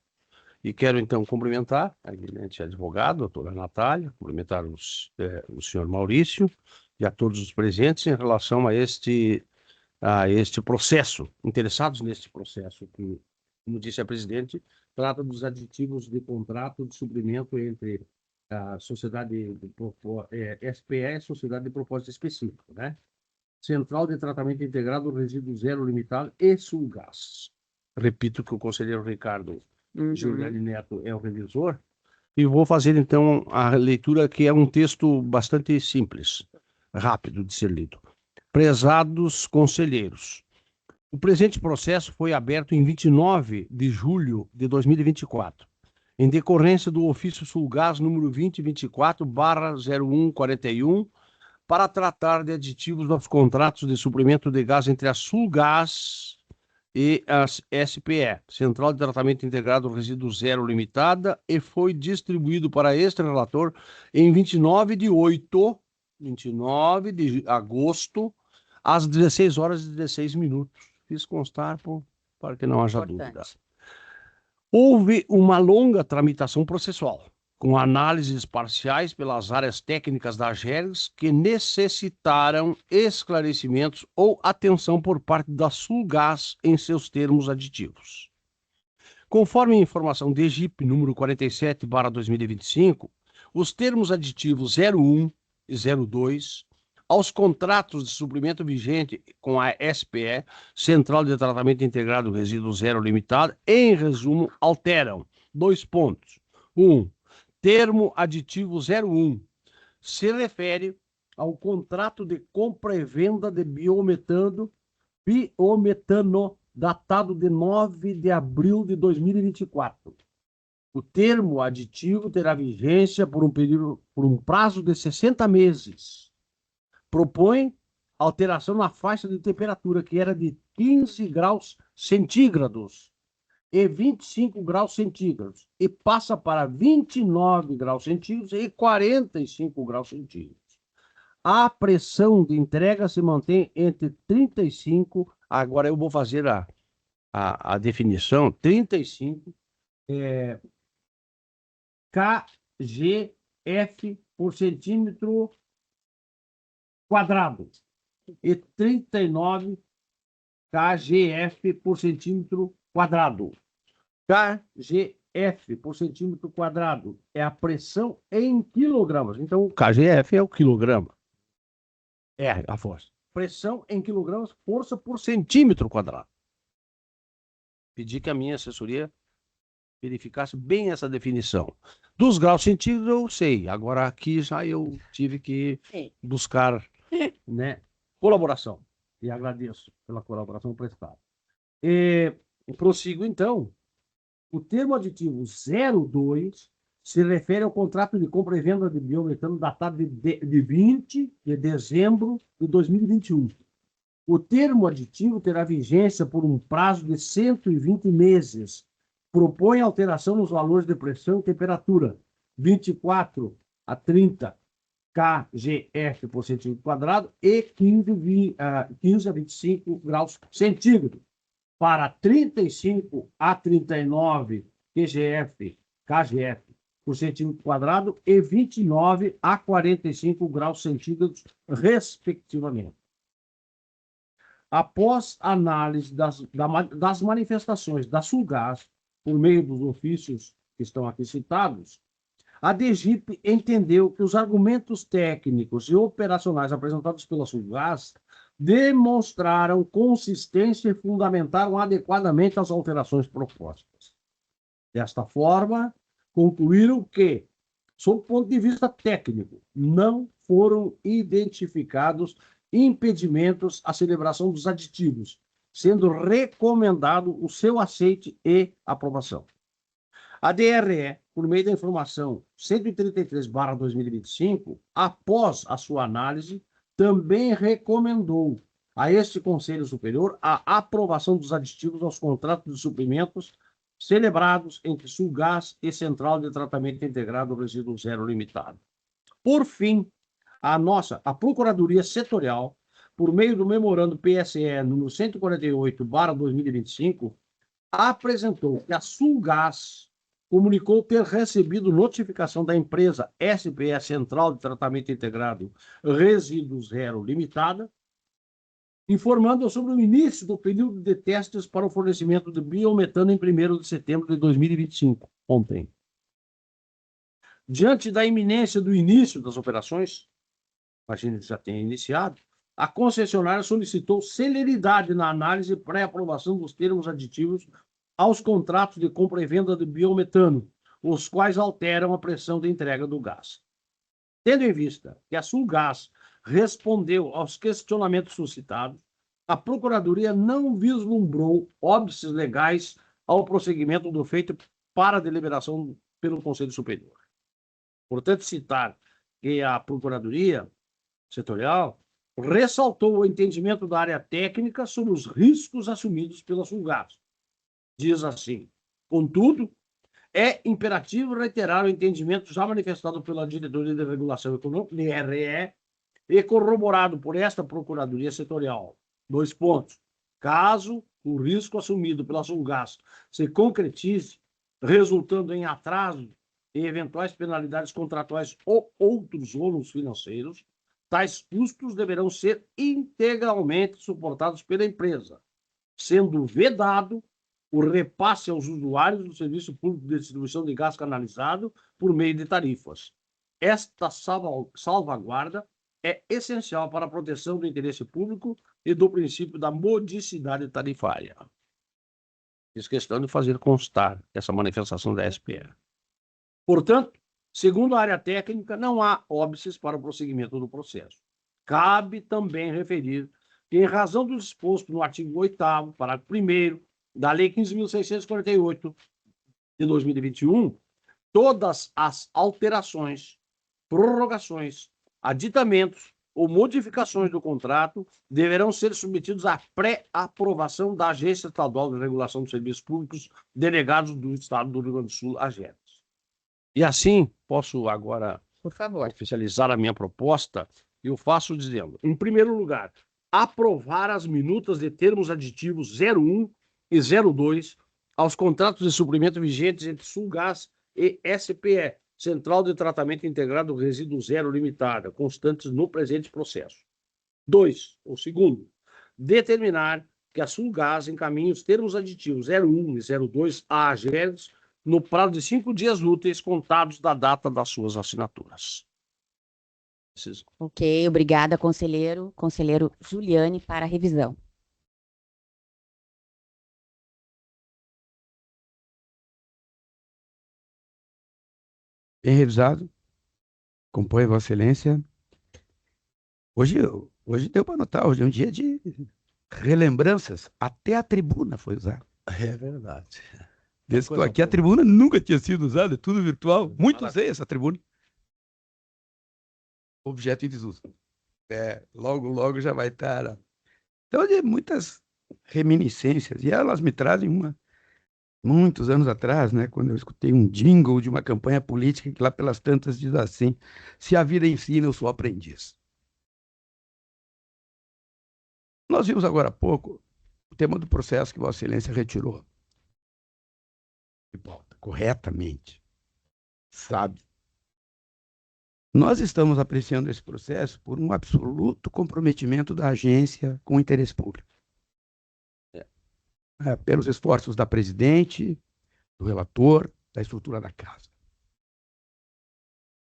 E quero, então, cumprimentar a eminente advogada, a doutora Natália, cumprimentar o senhor Maurício e a todos os presentes em relação a este processo, interessados neste processo, que, como disse a presidente, trata dos aditivos de contrato de suprimento entre a Sociedade SPE, Sociedade de Propósito Específico, né? Central de Tratamento Integrado Resíduo Zero Limitado e Sulgás. Repito que o conselheiro Ricardo Giuliani Neto é o revisor, e vou fazer então a leitura, que é um texto bastante simples, rápido de ser lido. Prezados conselheiros, o presente processo foi aberto em 29 de julho de 2024, em decorrência do ofício Sulgás número 2024/0141, para tratar de aditivos aos contratos de suprimento de gás entre a Sulgás e a SPE, Central de Tratamento Integrado Resíduo Zero Limitada, e foi distribuído para este relator em 29 de agosto, às 16 horas e 16 minutos. Fiz constar para que não haja dúvida. Houve uma longa tramitação processual, com análises parciais pelas áreas técnicas da AGERGS que necessitaram esclarecimentos ou atenção por parte da Sulgás em seus termos aditivos. Conforme a informação de DGIP número 47/2025, os termos aditivos 01 e 02 aos contratos de suprimento vigente com a SPE, Central de Tratamento Integrado Resíduo Zero Limitado, em resumo, alteram 2 pontos. 1. Termo aditivo 01 se refere ao contrato de compra e venda de biometano datado de 9 de abril de 2024. O termo aditivo terá vigência por um prazo de 60 meses. Propõe alteração na faixa de temperatura, que era de 15 graus centígrados e 25 graus centígrados, e passa para 29 graus centígrados e 45 graus centígrados. A pressão de entrega se mantém entre 35, agora eu vou fazer a definição, 35 kgf por centímetro quadrado e 39 kgf por centímetro quadrado. kgf por centímetro quadrado é a pressão em quilogramas. Então, o kgf é o quilograma. É a força. Pressão em quilogramas, força por centímetro quadrado. Pedi que a minha assessoria verificasse bem essa definição. Dos graus centígrados eu sei. Agora aqui já eu tive que buscar, né, colaboração. E agradeço pela colaboração prestada. Prossigo, então. O termo aditivo 02 se refere ao contrato de compra e venda de biometano datado de 20 de dezembro de 2021. O termo aditivo terá vigência por um prazo de 120 meses. Propõe alteração nos valores de pressão e temperatura, 24 a 30 kgf por centímetro quadrado e 15 a 25 graus centígrados, para 35 a 39 kgf por centímetro quadrado e 29 a 45 graus centígrados, respectivamente. Após análise das manifestações da Sulgás, por meio dos ofícios que estão aqui citados, a DGIP entendeu que os argumentos técnicos e operacionais apresentados pela Sulgás demonstraram consistência e fundamentaram adequadamente as alterações propostas. Desta forma, concluíram que, sob o ponto de vista técnico, não foram identificados impedimentos à celebração dos aditivos, sendo recomendado o seu aceite e aprovação. A DRE, por meio da informação 133/2025, após a sua análise, também recomendou a este Conselho Superior a aprovação dos aditivos aos contratos de suprimentos celebrados entre Sulgás e Central de Tratamento Integrado Resíduo Zero Limitado. Por fim, a Procuradoria Setorial, por meio do memorando PSE número 148/2025, apresentou que a Sulgás comunicou ter recebido notificação da empresa SPE Central de Tratamento Integrado Resíduo Zero Limitada, informando sobre o início do período de testes para o fornecimento de biometano em 1º de setembro de 2025, ontem. Diante da iminência do início das operações, imagina que já tenha iniciado, a concessionária solicitou celeridade na análise e pré-aprovação dos termos aditivos aos contratos de compra e venda de biometano, os quais alteram a pressão de entrega do gás. Tendo em vista que a Sulgás respondeu aos questionamentos suscitados, a Procuradoria não vislumbrou óbices legais ao prosseguimento do feito para a deliberação pelo Conselho Superior. Importante citar que a Procuradoria Setorial ressaltou o entendimento da área técnica sobre os riscos assumidos pela Sulgás. Diz assim: contudo, é imperativo reiterar o entendimento já manifestado pela Diretoria de Regulação Econômica, DRE, e corroborado por esta Procuradoria Setorial. 2 pontos. Caso o risco assumido pela Sulgás se concretize, resultando em atraso e eventuais penalidades contratuais ou outros ônus financeiros, tais custos deverão ser integralmente suportados pela empresa, sendo vedado o repasse aos usuários do Serviço Público de Distribuição de Gás Canalizado por meio de tarifas. Esta salvaguarda é essencial para a proteção do interesse público e do princípio da modicidade tarifária. Fiz questão de fazer constar essa manifestação da SPE. Portanto, segundo a área técnica, não há óbices para o prosseguimento do processo. Cabe também referir que, em razão do disposto no artigo 8º, parágrafo 1º, da Lei 15.648, de 2021, todas as alterações, prorrogações, aditamentos ou modificações do contrato deverão ser submetidos à pré-aprovação da Agência Estadual de Regulação dos Serviços Públicos, delegados do Estado do Rio Grande do Sul, AGERS. E assim, posso agora, por favor, oficializar a minha proposta. Eu faço dizendo, em primeiro lugar, aprovar as minutas de termos aditivos 01 e 02 aos contratos de suprimento vigentes entre Sulgás e SPE, Central de Tratamento Integrado do Resíduo Zero Limitada, constantes no presente processo. 2, ou segundo, determinar que a Sulgás encaminhe os termos aditivos 01 e 02 à AGERS no prazo de 5 dias úteis contados da data das suas assinaturas. Ok, obrigada, conselheiro. Conselheiro Juliane, para a revisão. Bem revisado. Compõe Vossa Excelência. Hoje deu para notar, hoje é um dia de relembranças. Até a tribuna foi usada. É verdade. Desde que estou aqui, a tribuna nunca tinha sido usada, é tudo virtual. Muito usei essa tribuna. Objeto em desuso. Logo já vai estar. Então, de muitas reminiscências. E elas me trazem muitos anos atrás, né, quando eu escutei um jingle de uma campanha política que lá pelas tantas diz assim: se a vida ensina, eu sou aprendiz. Nós vimos agora há pouco o tema do processo que Vossa Excelência retirou. Corretamente. Sabe. Nós estamos apreciando esse processo por um absoluto comprometimento da agência com o interesse público. Pelos esforços da presidente, do relator, da estrutura da casa.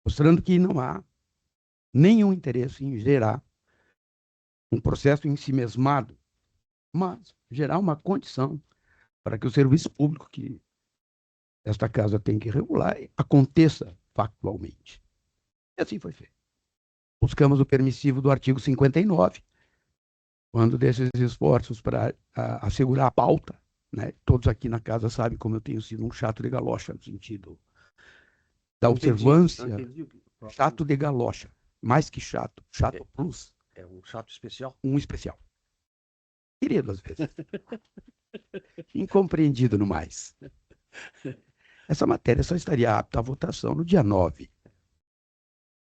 Mostrando que não há nenhum interesse em gerar um processo em si mesmado, mas gerar uma condição para que o serviço público que esta casa tem que regular aconteça factualmente. E assim foi feito. Buscamos o permissivo do artigo 59, quando desses esforços para assegurar a pauta, né? Todos aqui na casa sabem como eu tenho sido um chato de galocha, no sentido da observância. Chato de galocha. Mais que chato. Chato plus. É um chato especial? Um especial. Querido, às vezes. Incompreendido no mais. Essa matéria só estaria apta à votação no dia 9.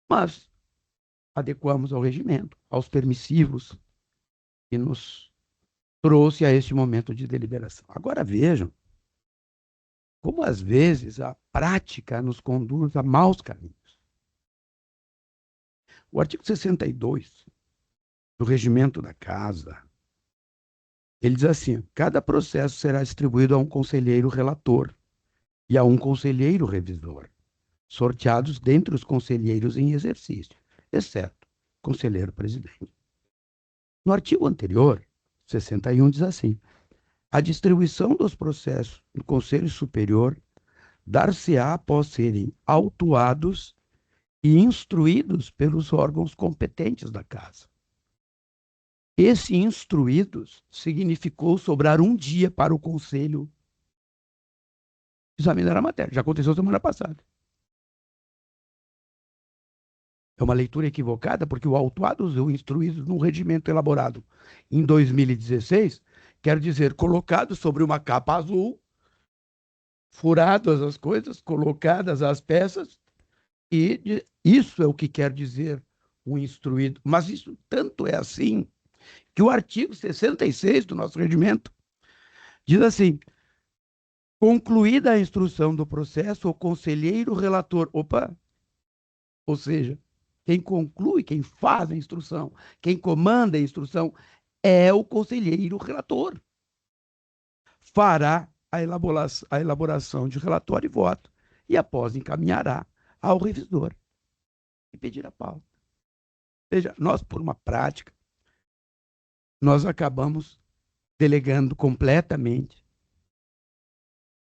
Mas adequamos ao regimento, aos permissivos que nos trouxe a este momento de deliberação. Agora vejam como às vezes a prática nos conduz a maus caminhos. O artigo 62 do regimento da casa, ele diz assim: cada processo será distribuído a um conselheiro relator e a um conselheiro revisor, sorteados dentre os conselheiros em exercício, exceto o conselheiro presidente. No artigo anterior, 61, diz assim: a distribuição dos processos no Conselho Superior dar-se-á após serem autuados e instruídos pelos órgãos competentes da casa. Esse instruídos significou sobrar um dia para o Conselho examinar a matéria. Já aconteceu semana passada. É uma leitura equivocada, porque o autuados ou instruídos no regimento elaborado em 2016, quer dizer, colocados sobre uma capa azul, furadas as coisas, colocadas as peças, e isso é o que quer dizer o instruído. Mas isso tanto é assim, que o artigo 66 do nosso regimento diz assim: concluída a instrução do processo, o conselheiro relator, ou seja, quem conclui, quem faz a instrução, quem comanda a instrução é o conselheiro relator. Fará a elaboração de relatório e voto e após encaminhará ao revisor e pedirá pauta. Veja, nós, por uma prática, nós acabamos delegando completamente.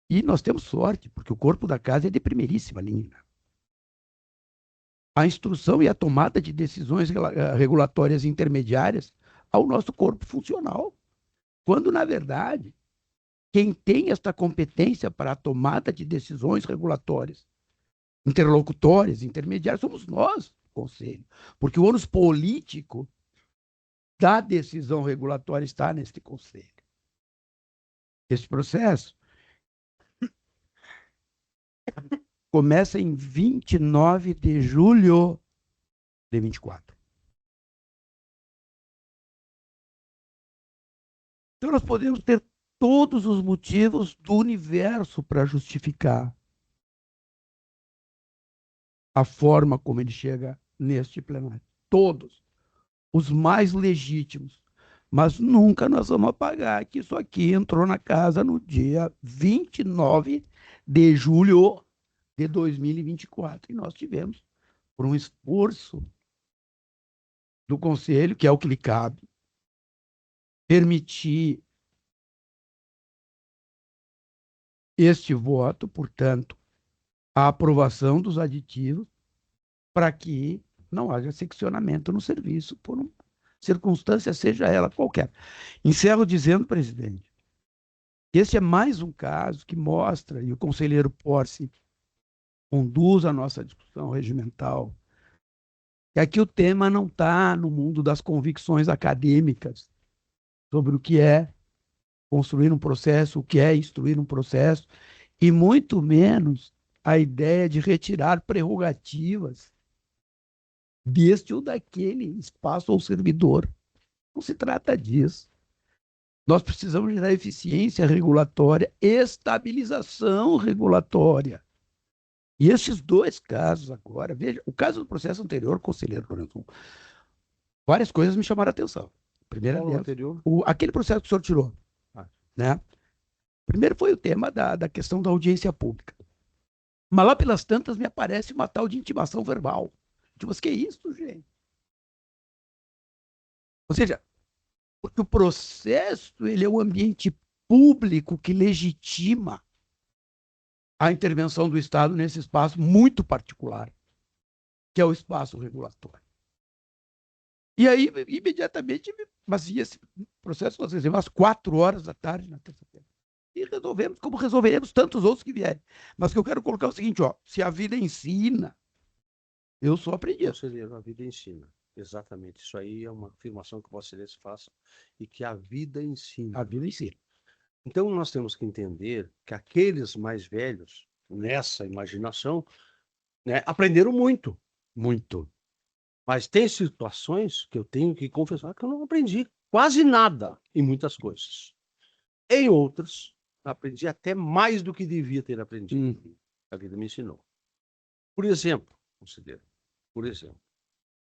E nós temos sorte, porque o corpo da casa é de primeiríssima linha. A instrução e a tomada de decisões regulatórias intermediárias ao nosso corpo funcional. Quando, na verdade, quem tem esta competência para a tomada de decisões regulatórias, interlocutórias, intermediárias, somos nós, Conselho. Porque o ônus político da decisão regulatória está neste Conselho. Esse processo começa em 29 de julho de 24. Então, nós podemos ter todos os motivos do universo para justificar a forma como ele chega neste plenário. Todos. Os mais legítimos. Mas nunca nós vamos apagar que isso aqui entrou na casa no dia 29 de julho de 2024. E nós tivemos, por um esforço do Conselho, que é o que lhe cabe, permitir este voto, portanto, a aprovação dos aditivos, para que não haja seccionamento no serviço, por uma circunstância, seja ela qualquer. Encerro dizendo, presidente, que este é mais um caso que mostra, e o conselheiro Porce conduz a nossa discussão regimental, que aqui o tema não está no mundo das convicções acadêmicas sobre o que é construir um processo, o que é instruir um processo, e muito menos a ideia de retirar prerrogativas deste ou daquele espaço ou servidor. Não se trata disso. Nós precisamos gerar eficiência regulatória, estabilização regulatória. E esses dois casos agora, veja, o caso do processo anterior, conselheiro Lorenzo, várias coisas me chamaram a atenção. Primeira delas, aquele processo que o senhor tirou, né? Primeiro foi o tema da questão da audiência pública. Mas lá pelas tantas me aparece uma tal de intimação verbal. Mas que é isso, gente? Ou seja, porque o processo ele é um ambiente público que legitima a intervenção do Estado nesse espaço muito particular, que é o espaço regulatório. E aí, imediatamente, mas esse processo nós fizemos às 4 horas da tarde na terça-feira. E resolvemos como resolveremos tantos outros que vierem. Mas que eu quero colocar é o seguinte, ó, se a vida ensina, eu sou aprendido. Conselheiro, a vida ensina. Exatamente. Isso aí é uma afirmação que o Vossa Excelência faz e que a vida ensina. A vida ensina. Então, nós temos que entender que aqueles mais velhos, nessa imaginação, né, aprenderam muito. Muito. Mas tem situações que eu tenho que confessar que eu não aprendi quase nada em muitas coisas. Em outras, aprendi até mais do que devia ter aprendido. A vida me ensinou. Por exemplo, considero,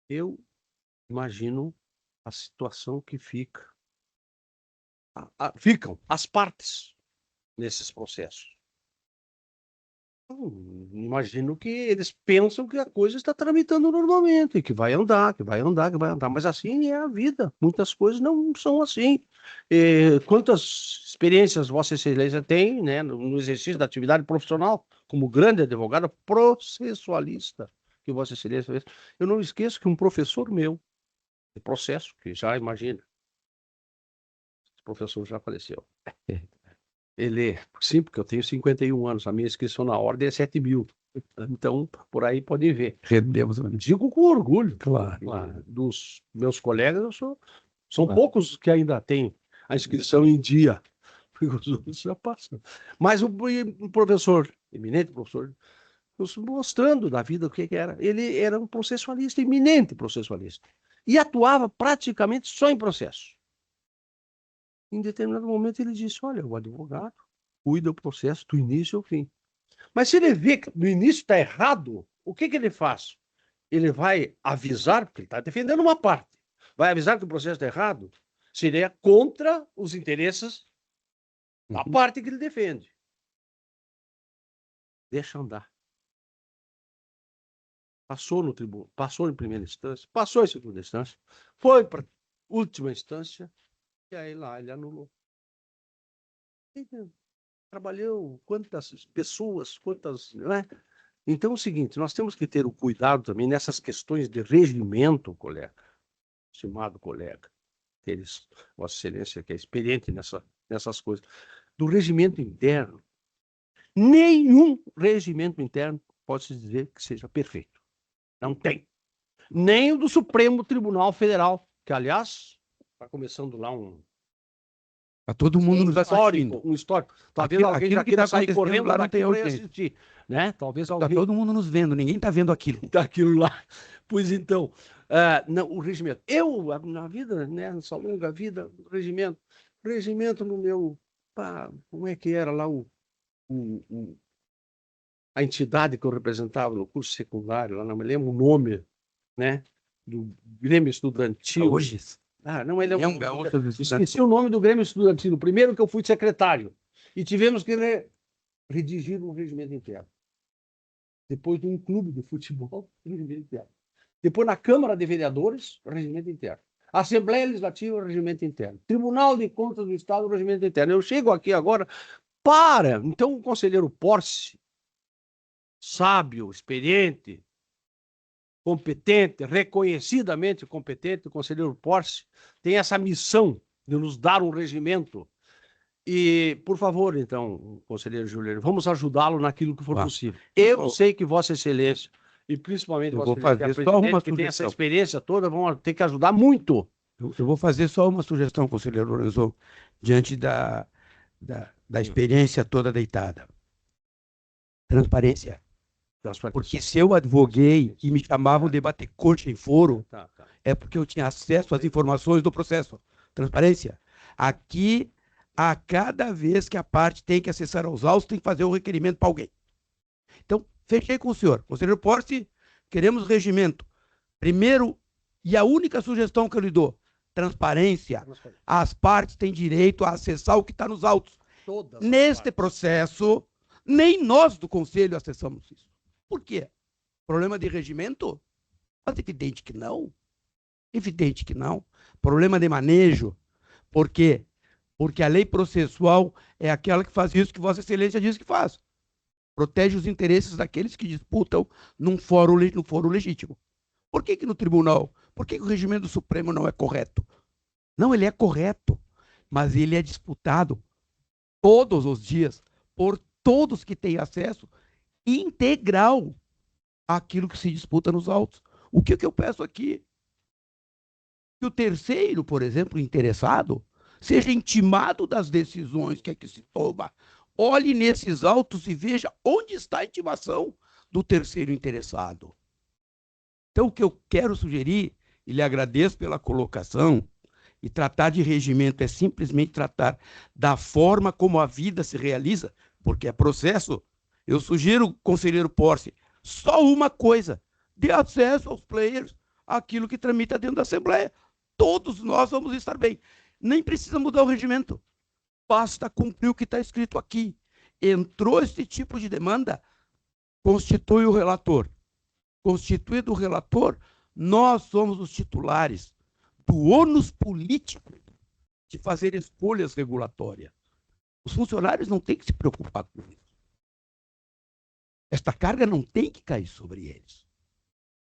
eu imagino a situação que ficam as partes nesses processos. Imagino que eles pensam que a coisa está tramitando normalmente, que vai andar, mas assim é a vida. Muitas coisas não são assim. Quantas experiências Vossa Excelência tem, né, no exercício da atividade profissional, como grande advogado processualista, que Vossa Excelência fez. Eu não esqueço que um professor meu, de processo, que já imagina, esse professor já faleceu. Ele, sim, porque eu tenho 51 anos, a minha inscrição na ordem é 7.000. Então, por aí pode ver. Rendemos. Digo com orgulho. Claro. Dos meus colegas, são Claro. poucos que ainda têm a inscrição em dia. Os outros já passam. Mas o professor, eminente professor, nos mostrando da vida o que era. Ele era um processualista, eminente processualista. E atuava praticamente só em processo. Em determinado momento ele disse, olha, o advogado cuida do processo do início ao fim. Mas se ele vê que no início está errado, o que ele faz? Ele vai avisar, porque ele está defendendo uma parte, vai avisar que o processo está errado, seria contra os interesses da parte que ele defende. Deixa andar. Passou no tribunal, passou em primeira instância, passou em segunda instância, foi para última instância, e aí lá ele anulou. Trabalhou quantas pessoas, não é? Então é o seguinte, nós temos que ter o cuidado também nessas questões de regimento, colega, estimado colega, Vossa Excelência, que é experiente nessas coisas, do regimento interno. Nenhum regimento interno pode-se dizer que seja perfeito. Não tem. Nem o do Supremo Tribunal Federal, que, aliás, está começando lá Para todo mundo nos assistindo. Um histórico. Talvez alguém já queira sair correndo lá daqui para assistir. Né? Talvez alguém... Está todo mundo nos vendo, ninguém está vendo aquilo. Daquilo lá. Pois então, não, o regimento. Eu, na vida, né, nessa longa vida, regimento no meu... como é que era lá a entidade que eu representava no curso secundário, lá não me lembro o nome, né, do Grêmio Estudantil. Hoje? Não, ele esqueci o nome do Grêmio Estudantil, o primeiro que eu fui secretário. E tivemos que redigir um regimento interno. Depois de um clube de futebol, regimento interno. Depois na Câmara de Vereadores, regimento interno. Assembleia Legislativa, regimento interno. Tribunal de Contas do Estado, regimento interno. Eu chego aqui agora Então o conselheiro Porce, sábio, experiente, competente, reconhecidamente competente, o conselheiro Porce, tem essa missão de nos dar um regimento. E, por favor, então, conselheiro Juliano, vamos ajudá-lo naquilo que for possível. Eu sei que Vossa Excelência, e principalmente Vossa Excelência, que tem essa experiência toda, vão ter que ajudar muito. Eu vou fazer só uma sugestão, conselheiro Lorenzo, diante da experiência toda deitada. Transparência. Porque se eu advoguei e me chamavam de bater corte em foro, é porque eu tinha acesso às informações do processo. Transparência. Aqui, a cada vez que a parte tem que acessar aos autos, tem que fazer um requerimento para alguém. Então, fechei com o senhor. Conselheiro Porce, queremos regimento. Primeiro, e a única sugestão que eu lhe dou, transparência. As partes têm direito a acessar o que está nos autos. Neste processo, nem nós do Conselho acessamos isso. Por quê? Problema de regimento? Mas evidente que não. Evidente que não. Problema de manejo. Por quê? Porque a lei processual é aquela que faz isso que Vossa Excelência diz que faz. Protege os interesses daqueles que disputam no fórum legítimo. Por que no tribunal? Por que o regimento do Supremo não é correto? Não, ele é correto, mas ele é disputado todos os dias por todos que têm acesso integral àquilo que se disputa nos autos. O que eu peço aqui? Que o terceiro, por exemplo, interessado, seja intimado das decisões que aqui se toma. Olhe nesses autos e veja onde está a intimação do terceiro interessado. Então, o que eu quero sugerir, e lhe agradeço pela colocação, e tratar de regimento é simplesmente tratar da forma como a vida se realiza, porque é processo. Eu sugiro, conselheiro Porce, só uma coisa, dê acesso aos players, àquilo que tramita dentro da Assembleia. Todos nós vamos estar bem. Nem precisa mudar o regimento. Basta cumprir o que está escrito aqui. Entrou esse tipo de demanda, constitui o relator. Constituído o relator, nós somos os titulares do ônus político de fazer escolhas regulatórias. Os funcionários não têm que se preocupar com isso. Esta carga não tem que cair sobre eles.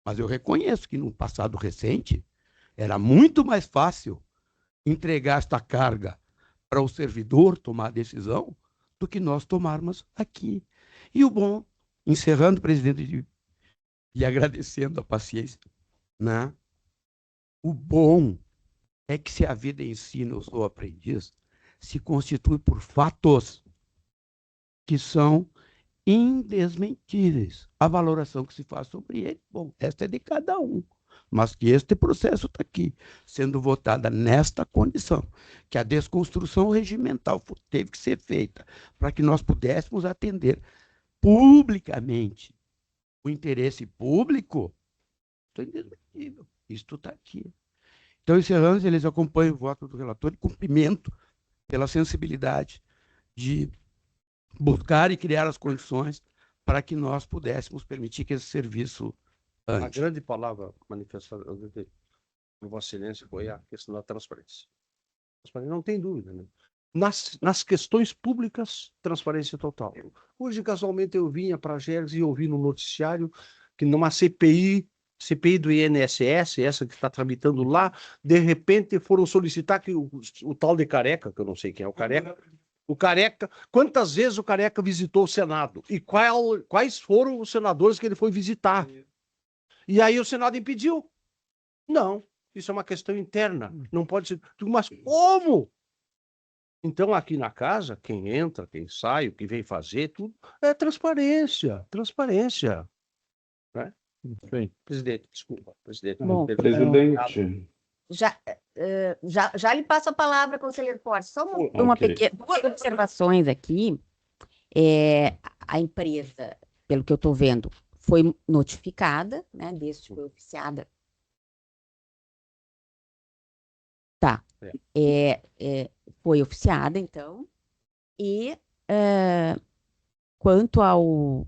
Mas eu reconheço que no passado recente era muito mais fácil entregar esta carga para o servidor tomar a decisão do que nós tomarmos aqui. E o bom Encerrando, presidente, e agradecendo a paciência, né? O bom é que se a vida ensina, eu sou aprendiz, se constitui por fatos que são indesmentíveis. A valoração que se faz sobre ele, bom, esta é de cada um. Mas que este processo está aqui, sendo votada nesta condição, que a desconstrução regimental teve que ser feita para que nós pudéssemos atender publicamente o interesse público, isso é indesmentível. Isto está aqui. Então, encerrando, eles acompanham o voto do relator e cumprimento pela sensibilidade de buscar e criar as condições para que nós pudéssemos permitir que esse serviço ande. A grande palavra manifestada por Vossa Excelência foi a questão da transparência. Não tem dúvida, né? Nas questões públicas, transparência total. Hoje, casualmente, eu vinha para Gerges e ouvi no noticiário que numa CPI do INSS, essa que está tramitando lá, de repente foram solicitar que o tal de Careca, que eu não sei quem é o Careca, quantas vezes o Careca visitou o Senado e quais foram os senadores que ele foi visitar. E aí o Senado impediu. Não, isso é uma questão interna, não pode ser. Mas como? Então, aqui na casa, quem entra, quem sai, o que vem fazer, tudo é transparência. Né? Bem, presidente, desculpa. Presidente. Bom, Presidente. Já lhe passo a palavra, conselheiro Portes. Só duas observações aqui. A empresa, pelo que eu estou vendo, foi notificada, né, desde que foi oficiada. Tá. Foi oficiada, então. E quanto ao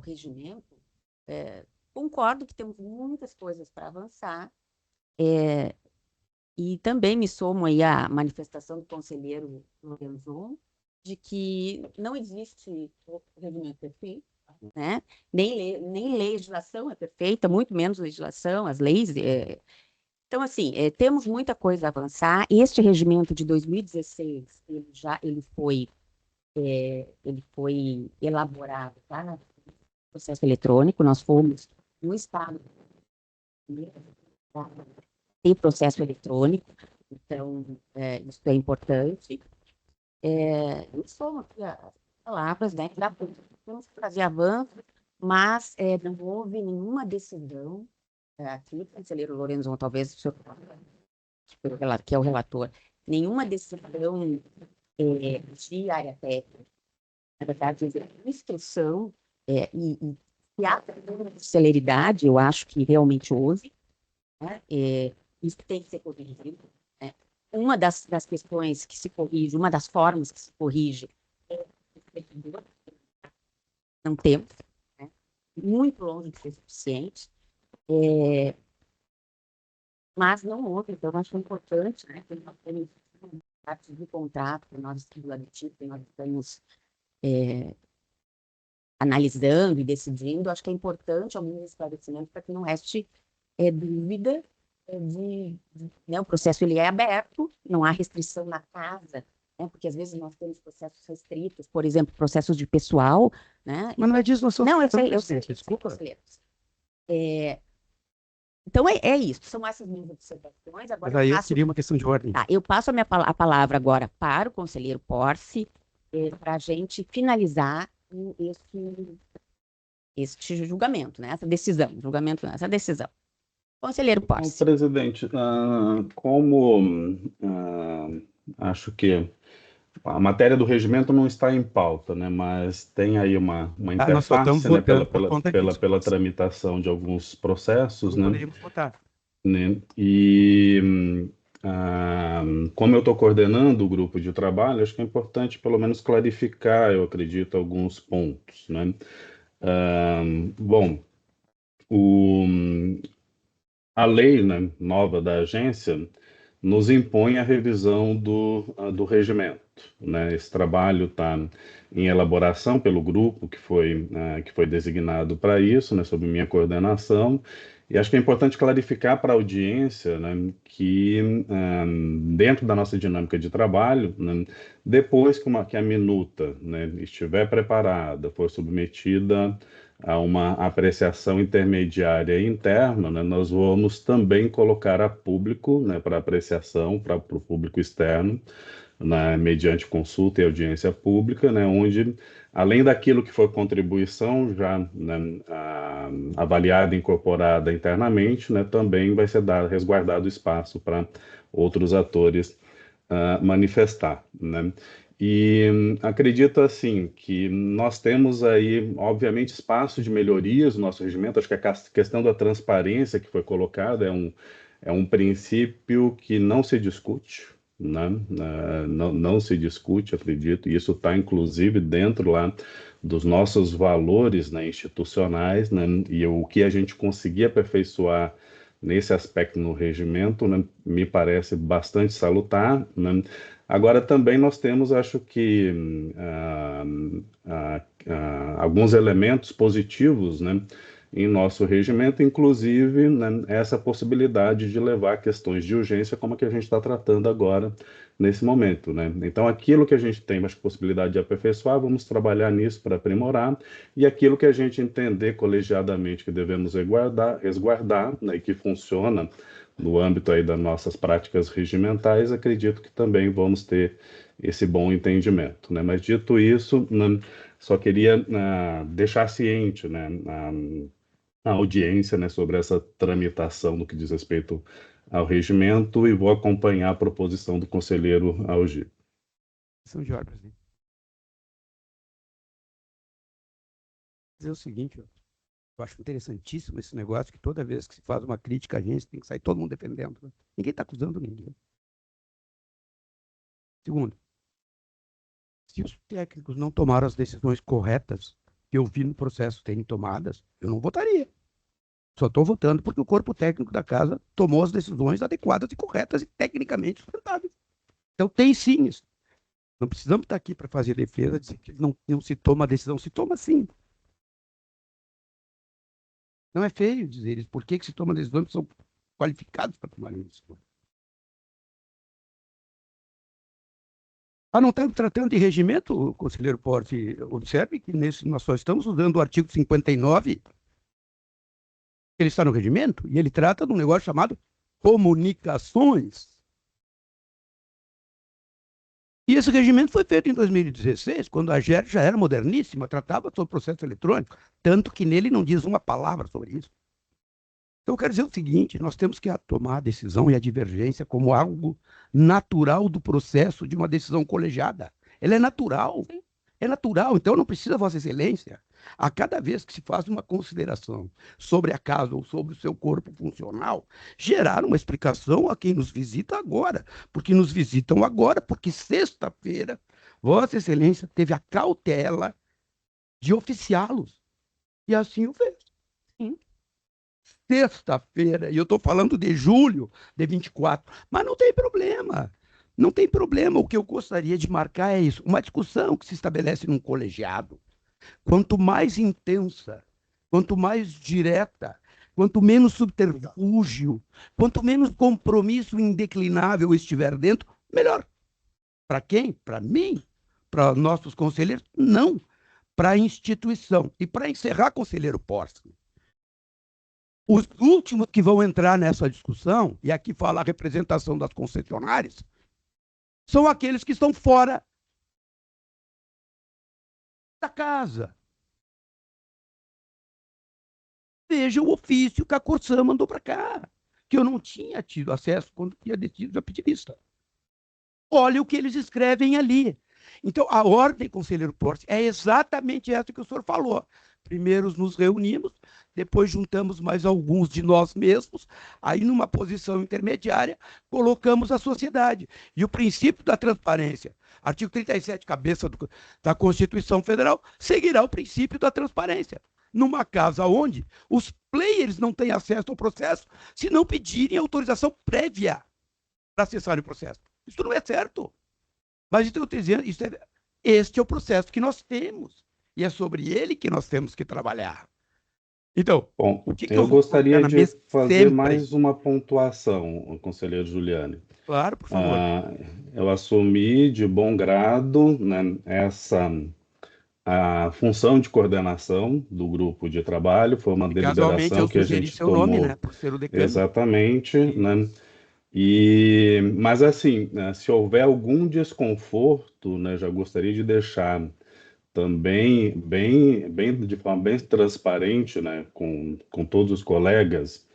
regimento, concordo que temos muitas coisas para avançar. E também me somo aí à manifestação do conselheiro Lorenzon de que não existe regimento perfeito, né? Nem legislação é perfeita, muito menos legislação, as leis. Então, assim, temos muita coisa a avançar. Este regimento de 2016, ele foi elaborado, tá, no processo eletrônico. Nós fomos no estado tem processo eletrônico, então isso é importante. Não somos aqui as palavras, né, que temos que fazer avanço, mas não houve nenhuma decisão, aqui o conselheiro Lorenzon, talvez o senhor, que é o relator, nenhuma decisão de área técnica, na verdade, instrução e há celeridade, eu acho que realmente houve, né? Isso tem que ser corrigido. Né? Uma das questões que se corrige, uma das formas que se corrige não temos, né? Muito longe de ser suficiente, mas não houve, então acho que é importante, né, que nós temos parte do contrato que nós estamos analisando e decidindo, acho que é importante alguns esclarecimentos para que não reste dúvida né, o processo ele é aberto, não há restrição na casa, né, porque às vezes nós temos processos restritos, por exemplo, processos de pessoal, né? Mas não é disso, nós somos... Não, eu sei, desculpa. Então é isso, são essas minhas observações. Agora mas aí eu queria uma questão de ordem. Tá, eu passo a palavra agora para o conselheiro Porce, para a gente finalizar este julgamento, né? Essa decisão. Conselheiro Porce. Presidente, como acho que a matéria do regimento não está em pauta, né? Mas tem aí uma interface, né, pela tramitação de alguns processos, né? Poderíamos votar. Né? E como eu estou coordenando o grupo de trabalho, acho que é importante pelo menos clarificar, eu acredito, alguns pontos, né? Bom, a lei, né, nova da agência nos impõe a revisão do regimento, né? Esse trabalho está em elaboração pelo grupo que foi designado para isso, né, sob minha coordenação, E acho que é importante clarificar para a audiência, né, que dentro da nossa dinâmica de trabalho, né, depois que a minuta, né, estiver preparada, for submetida a uma apreciação intermediária interna, né, nós vamos também colocar a público, né, para apreciação para o público externo, né, mediante consulta e audiência pública, né, onde, além daquilo que foi contribuição já, né, avaliada e incorporada internamente, né, também vai ser resguardado espaço para outros atores manifestar, né? E acredito, assim, que nós temos aí, obviamente, espaço de melhorias no nosso regimento. Acho que a questão da transparência que foi colocada é um princípio que não se discute, né? Não se discute, acredito, e isso está, inclusive, dentro lá dos nossos valores, né, institucionais, né? E o que a gente conseguir aperfeiçoar nesse aspecto no regimento, né, me parece bastante salutar, né? Agora, também nós temos, acho que, alguns elementos positivos, né, em nosso regimento, inclusive, né, essa possibilidade de levar questões de urgência, como a que a gente está tratando agora, nesse momento, né? Então, aquilo que a gente tem, acho, possibilidade de aperfeiçoar, vamos trabalhar nisso para aprimorar, e aquilo que a gente entender colegiadamente que devemos resguardar, né, e que funciona no âmbito aí das nossas práticas regimentais, acredito que também vamos ter esse bom entendimento, né? Mas, dito isso, né, só queria deixar ciente, né, a audiência, né, sobre essa tramitação no que diz respeito ao regimento, e vou acompanhar a proposição do conselheiro Algir. São Jorge, presidente. Dizer o seguinte, eu acho interessantíssimo esse negócio, que toda vez que se faz uma crítica à agência, tem que sair todo mundo defendendo. Né? Ninguém está acusando ninguém. Segundo, se os técnicos não tomaram as decisões corretas que eu vi no processo terem tomadas, eu não votaria. Só estou votando porque o corpo técnico da casa tomou as decisões adequadas e corretas e tecnicamente sustentáveis. Então tem sim isso. Não precisamos estar aqui para fazer defesa, dizer que não se toma a decisão, se toma sim. Não é feio dizer isso. Por que se toma decisões que são qualificados para tomar decisões? Não estamos tratando de regimento, conselheiro Porte, observe que nós só estamos usando o artigo 59, ele está no regimento, e ele trata de um negócio chamado comunicações. E esse regimento foi feito em 2016, quando a GER já era moderníssima, tratava sobre o processo eletrônico, tanto que nele não diz uma palavra sobre isso. Então, eu quero dizer o seguinte, nós temos que tomar a decisão e a divergência como algo natural do processo de uma decisão colegiada. Ela é natural. Sim. É natural, então não precisa, Vossa Excelência, a cada vez que se faz uma consideração sobre a casa ou sobre o seu corpo funcional, gerar uma explicação a quem nos visita agora, porque nos visitam agora, porque sexta-feira, Vossa Excelência teve a cautela de oficiá-los, e assim o fez. Sim. Sexta-feira, e eu estou falando de julho de 24, mas não tem problema. Não tem problema, o que eu gostaria de marcar é isso, uma discussão que se estabelece num colegiado, quanto mais intensa, quanto mais direta, quanto menos subterfúgio, quanto menos compromisso indeclinável estiver dentro, melhor. Para quem? Para mim? Para nossos conselheiros? Não, para a instituição. E para encerrar, conselheiro Porce, os últimos que vão entrar nessa discussão, e aqui fala a representação das concessionárias, são aqueles que estão fora da casa. Veja o ofício que a Corsã mandou para cá, que eu não tinha tido acesso quando tinha decidido a pedir lista. Olha o que eles escrevem ali. Então, a ordem, conselheiro Porce, é exatamente essa que o senhor falou. Primeiro nos reunimos, depois juntamos mais alguns de nós mesmos, aí numa posição intermediária, colocamos a sociedade. E o princípio da transparência, artigo 37, cabeça da Constituição Federal, seguirá o princípio da transparência. Numa casa onde os players não têm acesso ao processo se não pedirem autorização prévia para acessar o processo. Isso não é certo. Mas então eu estou dizendo, este é o processo que nós temos. E é sobre ele que nós temos que trabalhar. Então, Bom, o que eu eu vou gostaria colocar na de mesa fazer sempre? mais uma pontuação, conselheiro Giuliani. Claro, por favor. Eu assumi de bom grado, né, a função de coordenação do grupo de trabalho, foi uma E casualmente eu deliberação que a sugeri gente seu nome, né? tomou Por ser o decano. exatamente, né? Mas assim, né, se houver algum desconforto, né, já gostaria de deixar também de forma bem transparente, né, com todos os colegas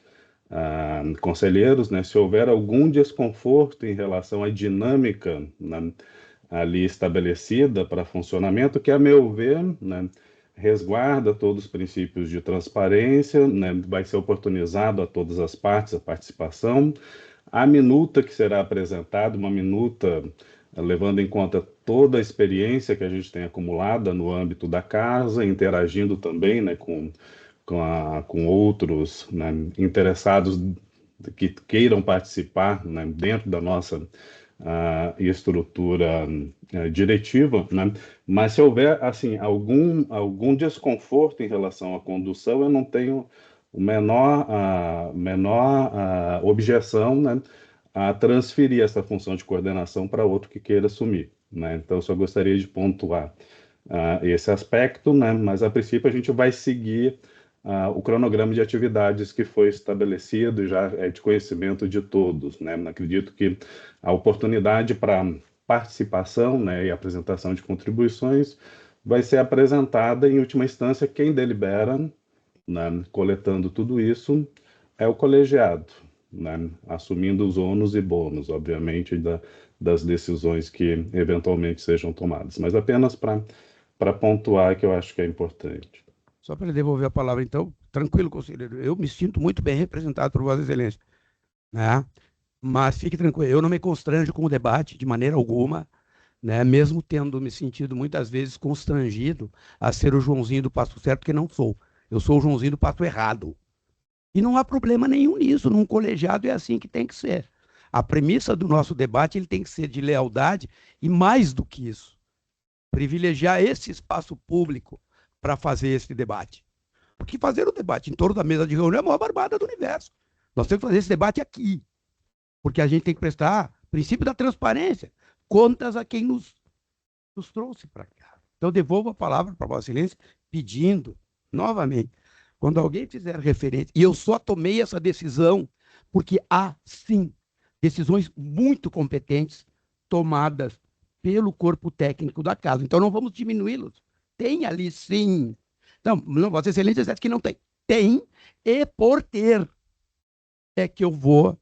conselheiros, né, se houver algum desconforto em relação à dinâmica, né, ali estabelecida para funcionamento, que, a meu ver, né, resguarda todos os princípios de transparência, né, vai ser oportunizado a todas as partes a participação. A minuta que será apresentada, uma minuta levando em conta toda a experiência que a gente tem acumulada no âmbito da casa, interagindo também, né, com outros, né, interessados que queiram participar, né, dentro da nossa estrutura diretiva, né? Mas se houver assim algum desconforto em relação à condução, eu não tenho menor objeção, né, a transferir essa função de coordenação para outro que queira assumir, né? Então, eu só gostaria de pontuar esse aspecto, né? Mas a princípio a gente vai seguir o cronograma de atividades que foi estabelecido e já é de conhecimento de todos, né? Acredito que a oportunidade para participação, né, e apresentação de contribuições vai ser apresentada, em última instância, quem delibera, né, coletando tudo isso, é o colegiado, né, assumindo os ônus e bônus, obviamente, das decisões que eventualmente sejam tomadas. Mas apenas para pontuar que eu acho que é importante. Só para devolver a palavra, então, tranquilo, conselheiro. Eu me sinto muito bem representado por Vossa Excelência, né? Mas fique tranquilo, eu não me constranjo com o debate de maneira alguma, né? Mesmo tendo me sentido muitas vezes constrangido a ser o Joãozinho do passo certo, porque não sou. Eu sou o Joãozinho do passo errado. E não há problema nenhum nisso, num colegiado é assim que tem que ser. A premissa do nosso debate ele tem que ser de lealdade e, mais do que isso, privilegiar esse espaço público para fazer esse debate. Porque fazer o debate em torno da mesa de reunião é a maior barbada do universo. Nós temos que fazer esse debate aqui, porque a gente tem que prestar princípio da transparência, contas a quem nos trouxe para cá. Então, devolvo a palavra para Vossa Excelência, pedindo, novamente, quando alguém fizer referência, e eu só tomei essa decisão porque há, sim, decisões muito competentes tomadas pelo corpo técnico da casa. Então, não vamos diminuí-los. Tem ali, sim. Não, Vossa Excelência disse que não tem. Tem, e por ter é que eu vou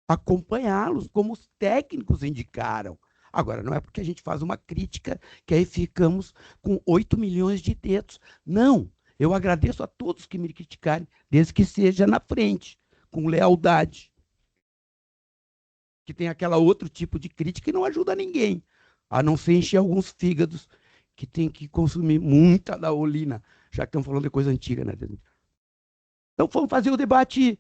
acompanhá-los, como os técnicos indicaram. Agora, não é porque a gente faz uma crítica que aí ficamos com 8 milhões de dedos. Não, eu agradeço a todos que me criticarem, desde que seja na frente, com lealdade. Que tem aquela outro tipo de crítica que não ajuda ninguém, a não ser encher alguns fígados que tem que consumir muita daolina, já que estamos falando de coisa antiga, né? Então, vamos fazer o debate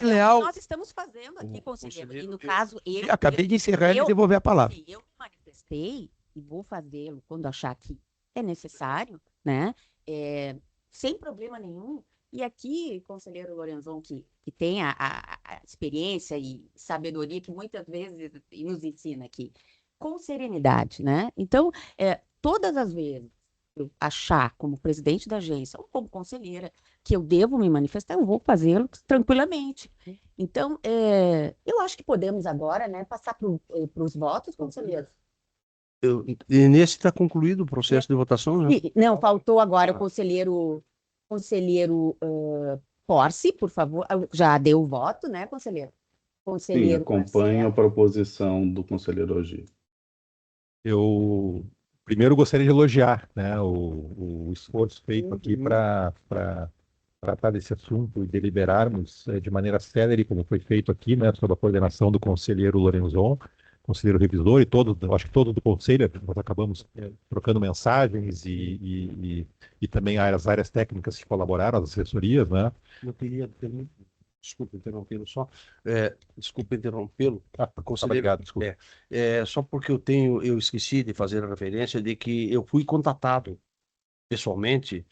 leal. Nós estamos fazendo aqui, conselheiro. E no caso, acabei de encerrar e devolver a palavra. Eu me manifestei e vou fazê-lo quando achar que é necessário, né? Sem problema nenhum. E aqui, conselheiro Lorenzon, que tem a experiência e sabedoria que muitas vezes nos ensina aqui, com serenidade, né? Então, todas as vezes eu achar, como presidente da agência ou como conselheira, que eu devo me manifestar, eu vou fazê-lo tranquilamente. Então, eu acho que podemos agora, né, passar para os votos, conselheiros. E nesse está concluído o processo de votação, né? Não, faltou agora o conselheiro Porce, por favor. Já deu o voto, né, conselheiro? Sim, acompanho a proposição do conselheiro Ogi. Eu primeiro gostaria de elogiar, né, o esforço feito aqui para tratar desse assunto e deliberarmos de maneira célere, como foi feito aqui, né, sob a coordenação do conselheiro Lorenzon, conselheiro revisor, e todos, eu acho que todos do conselho, nós acabamos trocando mensagens e também as áreas técnicas que colaboraram, as assessorias, né? Eu queria desculpa interrompê-lo só. Desculpa interrompê-lo. Conselheiro, obrigado, desculpa. Só porque eu esqueci de fazer a referência de que eu fui contatado pessoalmente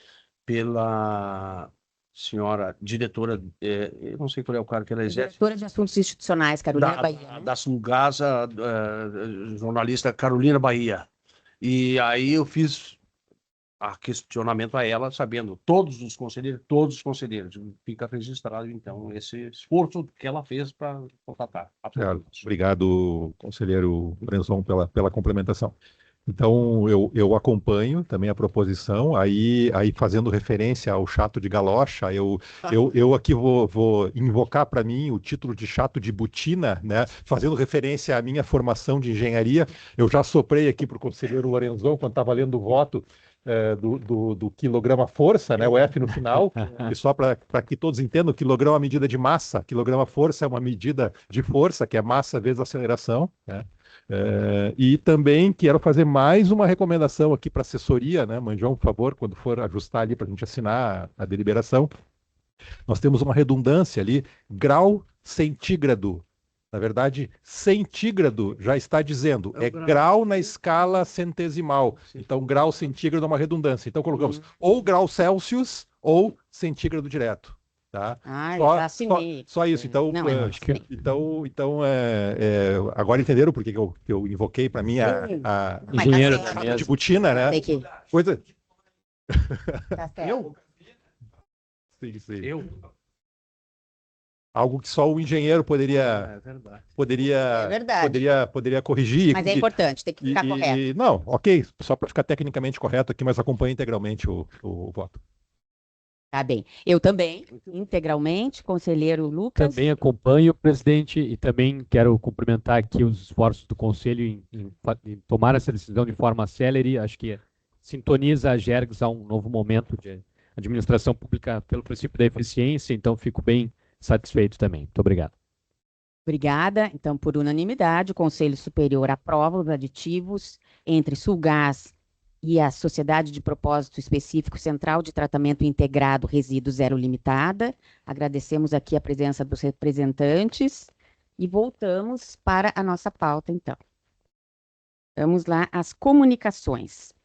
pela senhora diretora, eu não sei qual é o cargo que ela exerce, Diretora de Assuntos Institucionais, Carolina Bahia. Né? da Sulgasa, jornalista Carolina Bahia. E aí eu fiz questionamento a ela, sabendo todos os conselheiros, fica registrado, então, esse esforço que ela fez para contratar. Obrigado, conselheiro Lorenzon, pela complementação. Então, eu acompanho também a proposição, aí fazendo referência ao chato de galocha, eu aqui vou invocar para mim o título de chato de botina, né? Fazendo referência à minha formação de engenharia. Eu já soprei aqui para o conselheiro Lorenzon, quando estava lendo o voto, do quilograma força, né, o F no final, e só para que todos entendam, quilograma é uma medida de massa, quilograma força é uma medida de força, que é massa vezes aceleração, né? E também quero fazer mais uma recomendação aqui para a assessoria, né, Manjão, por favor, quando for ajustar ali para a gente assinar a deliberação, nós temos uma redundância ali, grau centígrado. Na verdade, centígrado já está dizendo, é grau na escala centesimal. Então, grau centígrado é uma redundância. Então, colocamos ou grau Celsius ou centígrado direto. Tá? Já assinei. Só isso. Então, Não, agora entenderam por que eu invoquei para mim a engenheiro de botina, né? Coisa... Tá certo. Sim. Algo que só o engenheiro poderia corrigir. Mas é importante, tem que ficar correto. Não, ok, só para ficar tecnicamente correto aqui, mas acompanha integralmente o voto. Tá bem. Eu também, integralmente, conselheiro Lucas. Também acompanho, presidente, e também quero cumprimentar aqui os esforços do Conselho em tomar essa decisão de forma célere. Acho que sintoniza a Gergs a um novo momento de administração pública pelo princípio da eficiência, então fico bem satisfeito também. Muito obrigado. Obrigada. Então, por unanimidade, o Conselho Superior aprova os aditivos entre Sulgás e a Sociedade de Propósito Específico Central de Tratamento Integrado Resíduo Zero Limitada. Agradecemos aqui a presença dos representantes e voltamos para a nossa pauta, então. Vamos lá, as comunicações.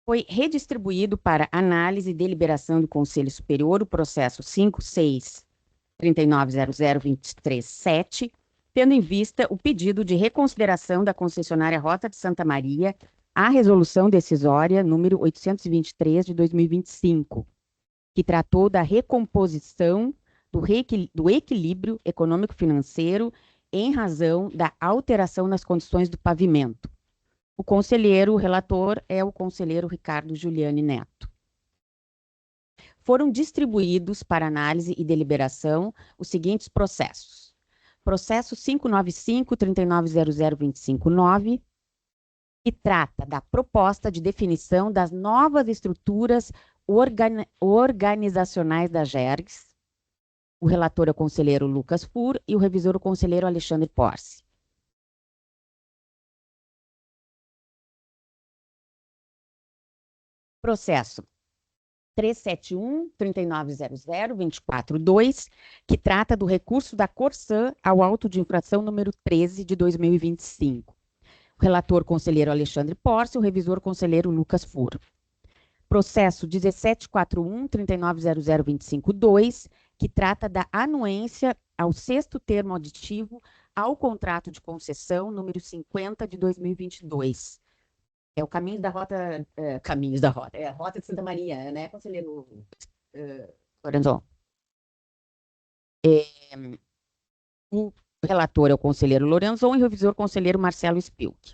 Foi redistribuído para análise e deliberação do Conselho Superior o processo 56.3900.23.7, tendo em vista o pedido de reconsideração da concessionária Rota de Santa Maria à resolução decisória número 823 de 2025, que tratou da recomposição do equilíbrio econômico-financeiro em razão da alteração nas condições do pavimento. O conselheiro relator é o conselheiro Ricardo Giuliani Neto. Foram distribuídos para análise e deliberação os seguintes processos. Processo 595.3900.25.9, que trata da proposta de definição das novas estruturas organizacionais da Gergs. O relator é o conselheiro Lucas Fur e o revisor o conselheiro Alexandre Porce. Processo 371.3900.24.2, que trata do recurso da Corsã ao auto de infração número 13 de 2025. O relator conselheiro Alexandre Porce, o revisor conselheiro Lucas Fur. Processo 1741.3900.25.2, que trata da anuência ao 6º termo aditivo ao contrato de concessão número 50 de 2022. É o Caminhos da Rota, é a Rota de Santa Maria, né, conselheiro Lorenzon? O relator é o conselheiro Lorenzon e o revisor conselheiro Marcelo Spilk.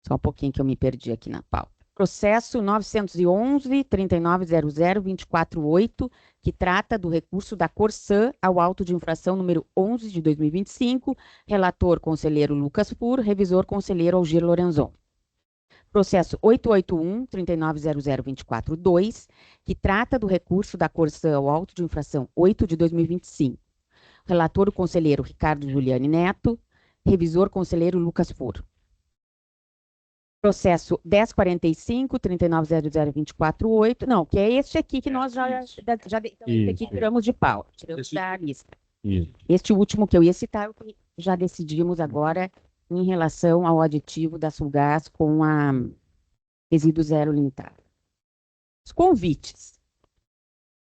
Só um pouquinho que eu me perdi aqui na pauta. Processo 911.3900.24.8, que trata do recurso da Corsã ao auto de infração número 11 de 2025, relator conselheiro Lucas Fur, revisor conselheiro Algir Lorenzon. Processo 881.3900.24.2, que trata do recurso da Corsã ao auto de infração 8 de 2025. Relator o conselheiro Ricardo Giuliani Neto, revisor conselheiro Lucas Fur. Processo 1045.3900.24.8, não, que é este aqui que nós já esse aqui tiramos de pau, tiramos da lista. Isso. Este último que eu ia citar, o que já decidimos agora em relação ao aditivo da Sulgás com a resíduo zero limitado. Os convites.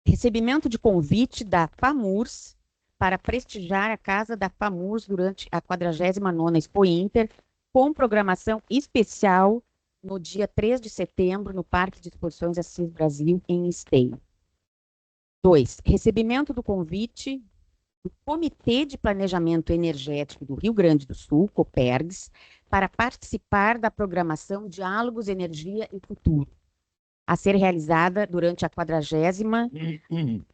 Recebimento de convite da FAMURS para prestigiar a Casa da FAMURS durante a 49ª Expo Inter, com programação especial no dia 3 de setembro, no Parque de Exposições Assis Brasil, em Esteio. 2. Recebimento do convite do Comitê de Planejamento Energético do Rio Grande do Sul, COPERGS, para participar da programação Diálogos Energia e Futuro, a ser realizada durante a 40ª,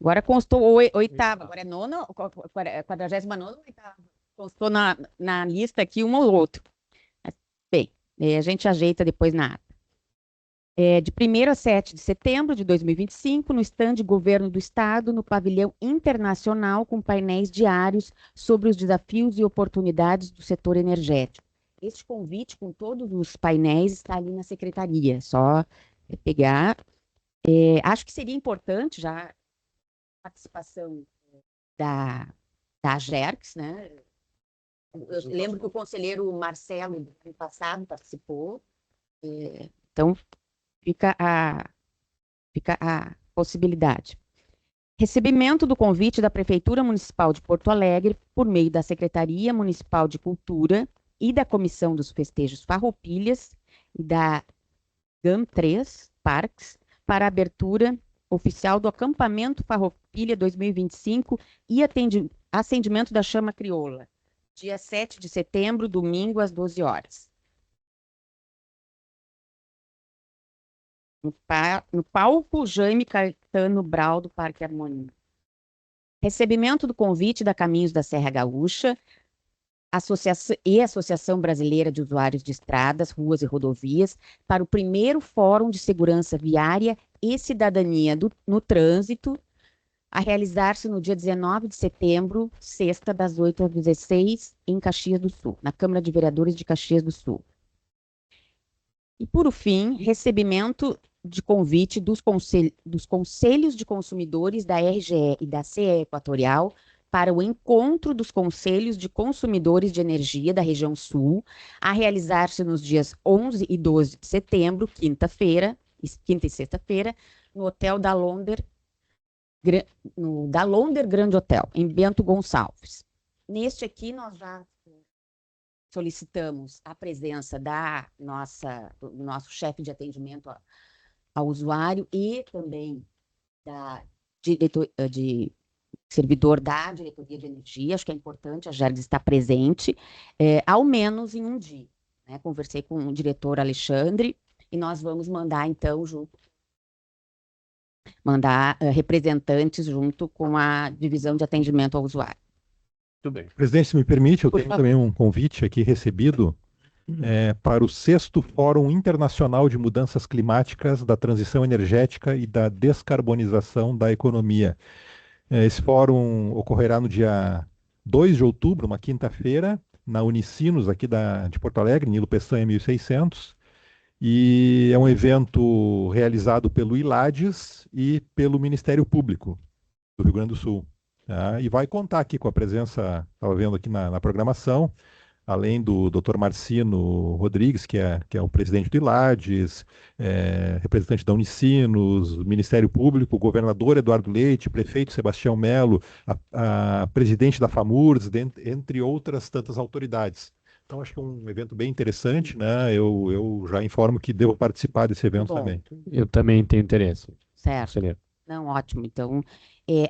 agora constou oitava, agora é nona, 49ª ou oitava? Constou na lista aqui um ou outro. Bem, a gente ajeita depois na ata. De 1º a 7 de setembro de 2025, no estande Governo do Estado, no pavilhão internacional, com painéis diários sobre os desafios e oportunidades do setor energético. Este convite, com todos os painéis, está ali na secretaria, só pegar. Acho que seria importante já a participação da GERCS, né? Eu lembro que o conselheiro Marcelo, no ano passado, participou. Então, fica a possibilidade. Recebimento do convite da Prefeitura Municipal de Porto Alegre, por meio da Secretaria Municipal de Cultura e da Comissão dos Festejos Farroupilhas e da GAM3 Parques, para a abertura oficial do acampamento Farroupilha 2025 e acendimento da chama crioula, dia 7 de setembro, domingo, às 12 horas. No palco Jaime Caetano Brau, do Parque Harmonia. Recebimento do convite da Caminhos da Serra Gaúcha Associação Brasileira de Usuários de Estradas, Ruas e Rodovias para o primeiro Fórum de Segurança Viária e Cidadania no Trânsito, a realizar-se no dia 19 de setembro, sexta, das 8 às 16, em Caxias do Sul, na Câmara de Vereadores de Caxias do Sul. E, por fim, recebimento de convite dos Conselhos de Consumidores da RGE e da CE Equatorial para o encontro dos Conselhos de Consumidores de Energia da região Sul, a realizar-se nos dias 11 e 12 de setembro, quinta e sexta-feira, no Hotel Dalonder Grande Hotel, em Bento Gonçalves. Neste aqui, nós já solicitamos a presença do nosso chefe de atendimento ao usuário e também de servidor da Diretoria de Energia. Acho que é importante a GERGS estar presente, ao menos em um dia. Né? Conversei com o diretor Alexandre e nós vamos mandar, então, representantes junto com a divisão de atendimento ao usuário. Muito bem. Presidente, se me permite, eu tenho também um convite aqui recebido para o 6º Fórum Internacional de Mudanças Climáticas, da Transição Energética e da Descarbonização da Economia. Esse fórum ocorrerá no dia 2 de outubro, uma quinta-feira, na Unicinos, aqui de Porto Alegre, Nilo Peçanha 1600, e é um evento realizado pelo ILADES e pelo Ministério Público do Rio Grande do Sul. Tá? E vai contar aqui com a presença, estava vendo aqui na programação, além do Dr. Marcino Rodrigues, que é o presidente do ILADES, representante da Unicinos, Ministério Público, o governador Eduardo Leite, prefeito Sebastião Melo, a presidente da FAMURS, entre outras tantas autoridades. Então, acho que é um evento bem interessante, né? Eu já informo que devo participar desse evento também. Eu também tenho interesse. Certo. Conselheiro. Não, ótimo. Então,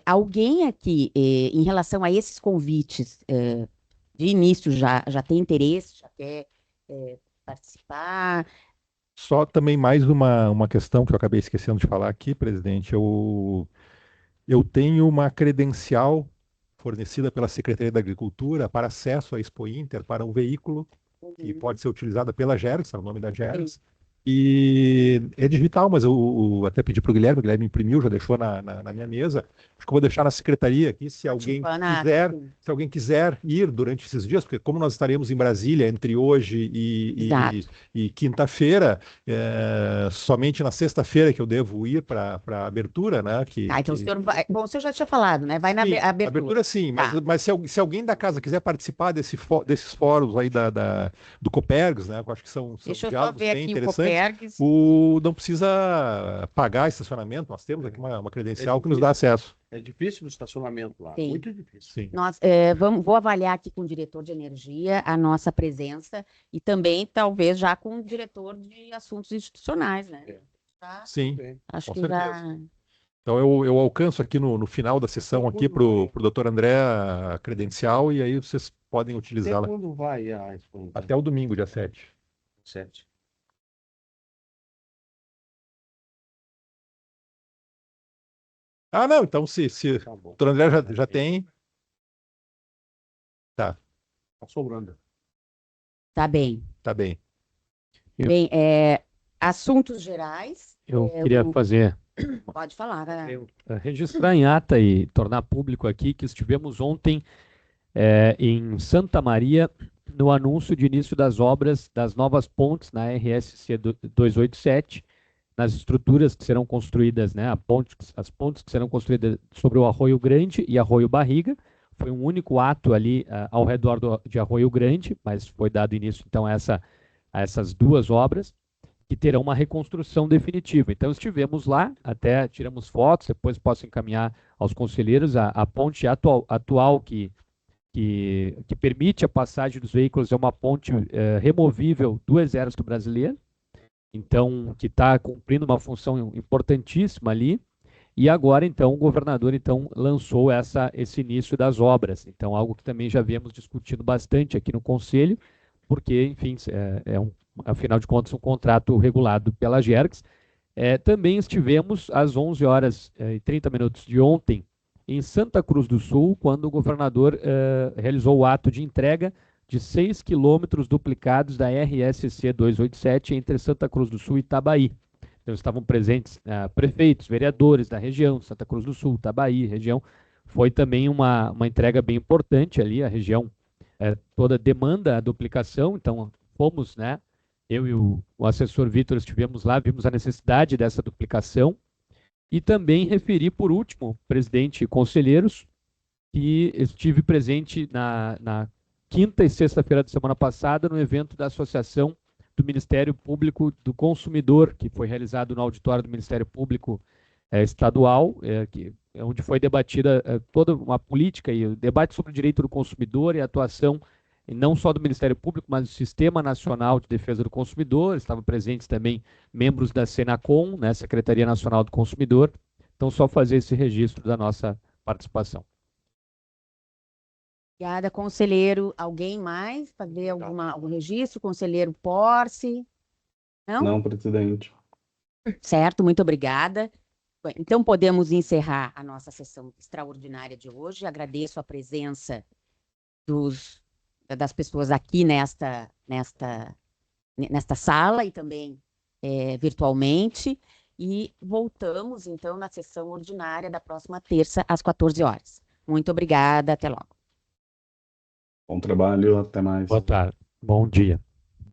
alguém aqui, em relação a esses convites, de início já tem interesse, já quer participar? Só também mais uma questão que eu acabei esquecendo de falar aqui, presidente. Eu tenho uma credencial fornecida pela Secretaria da Agricultura para acesso à Expo Inter, para um veículo que pode ser utilizado pela GERGS, é o nome da GERGS. E é digital, mas eu até pedi para o Guilherme imprimiu, já deixou na minha mesa. Acho que eu vou deixar na secretaria aqui, se alguém quiser ir durante esses dias, porque como nós estaremos em Brasília entre hoje e quinta-feira, somente na sexta-feira que eu devo ir para a abertura, né? Então o senhor vai... Bom, o senhor já tinha falado, né? Vai na abertura. Abertura sim, mas se alguém da casa quiser participar desses fóruns aí do COPERGS, né? Eu acho que são diálogos bem interessantes. Gerges. Não precisa pagar estacionamento, nós temos aqui uma credencial que nos dá acesso. É difícil o estacionamento lá, Sim. muito difícil. Sim. Nós, vou avaliar aqui com o diretor de energia a nossa presença e também, talvez, já com o diretor de assuntos institucionais, né? Tá? Sim, Acho com que certeza. já... Então eu alcanço aqui no final da sessão aqui para o doutor André a credencial e aí vocês podem Até utilizá-la quando vai a Expo? até o domingo, dia 7. 7. Ah, não, então se Tá o bom. doutor André já tem. Tá, Tá sobrando. Tá bem. tá bem. Bem, assuntos gerais. Eu queria fazer, Pode falar, né? registrar em ata e tornar público aqui que estivemos ontem em Santa Maria no anúncio de início das obras das novas pontes na RSC 287, nas estruturas que serão construídas, né, as pontes que serão construídas sobre o Arroio Grande e Arroio Barriga. Foi um único ato ali ao redor de Arroio Grande, mas foi dado início então a essas duas obras, que terão uma reconstrução definitiva. Então estivemos lá, até tiramos fotos, depois posso encaminhar aos conselheiros. A ponte atual que permite a passagem dos veículos é uma ponte removível do Exército Brasileiro, então que está cumprindo uma função importantíssima ali. E agora, então, o governador lançou esse início das obras. Então, algo que também já viemos discutindo bastante aqui no Conselho, porque, enfim, afinal de contas, um contrato regulado pela Gergs. Também estivemos às 11h30 de ontem em Santa Cruz do Sul, quando o governador realizou o ato de entrega de 6 quilômetros duplicados da RSC 287 entre Santa Cruz do Sul e Itabaí. Então, estavam presentes prefeitos, vereadores da região, Santa Cruz do Sul, Itabaí, região. Foi também uma entrega bem importante ali, a região toda demanda a duplicação, então fomos, né, eu e o assessor Vitor estivemos lá, vimos a necessidade dessa duplicação. E também referi, por último, presidente e conselheiros, que estive presente na quinta e sexta-feira da semana passada no evento da Associação do Ministério Público do Consumidor, que foi realizado no auditório do Ministério Público Estadual, onde foi debatida toda uma política e o debate sobre o direito do consumidor e a atuação não só do Ministério Público, mas do Sistema Nacional de Defesa do Consumidor. Estavam presentes também membros da Senacom, né, Secretaria Nacional do Consumidor. Então, só fazer esse registro da nossa participação. Obrigada, conselheiro. Alguém mais? Fazer algum registro? Conselheiro Porce? Não? Não, presidente. Certo, muito obrigada. Então, podemos encerrar a nossa sessão extraordinária de hoje. Agradeço a presença das pessoas aqui nesta sala e também virtualmente. E voltamos, então, na sessão ordinária da próxima terça, às 14h. Muito obrigada, até logo. Bom trabalho, até mais. Boa tarde, bom dia.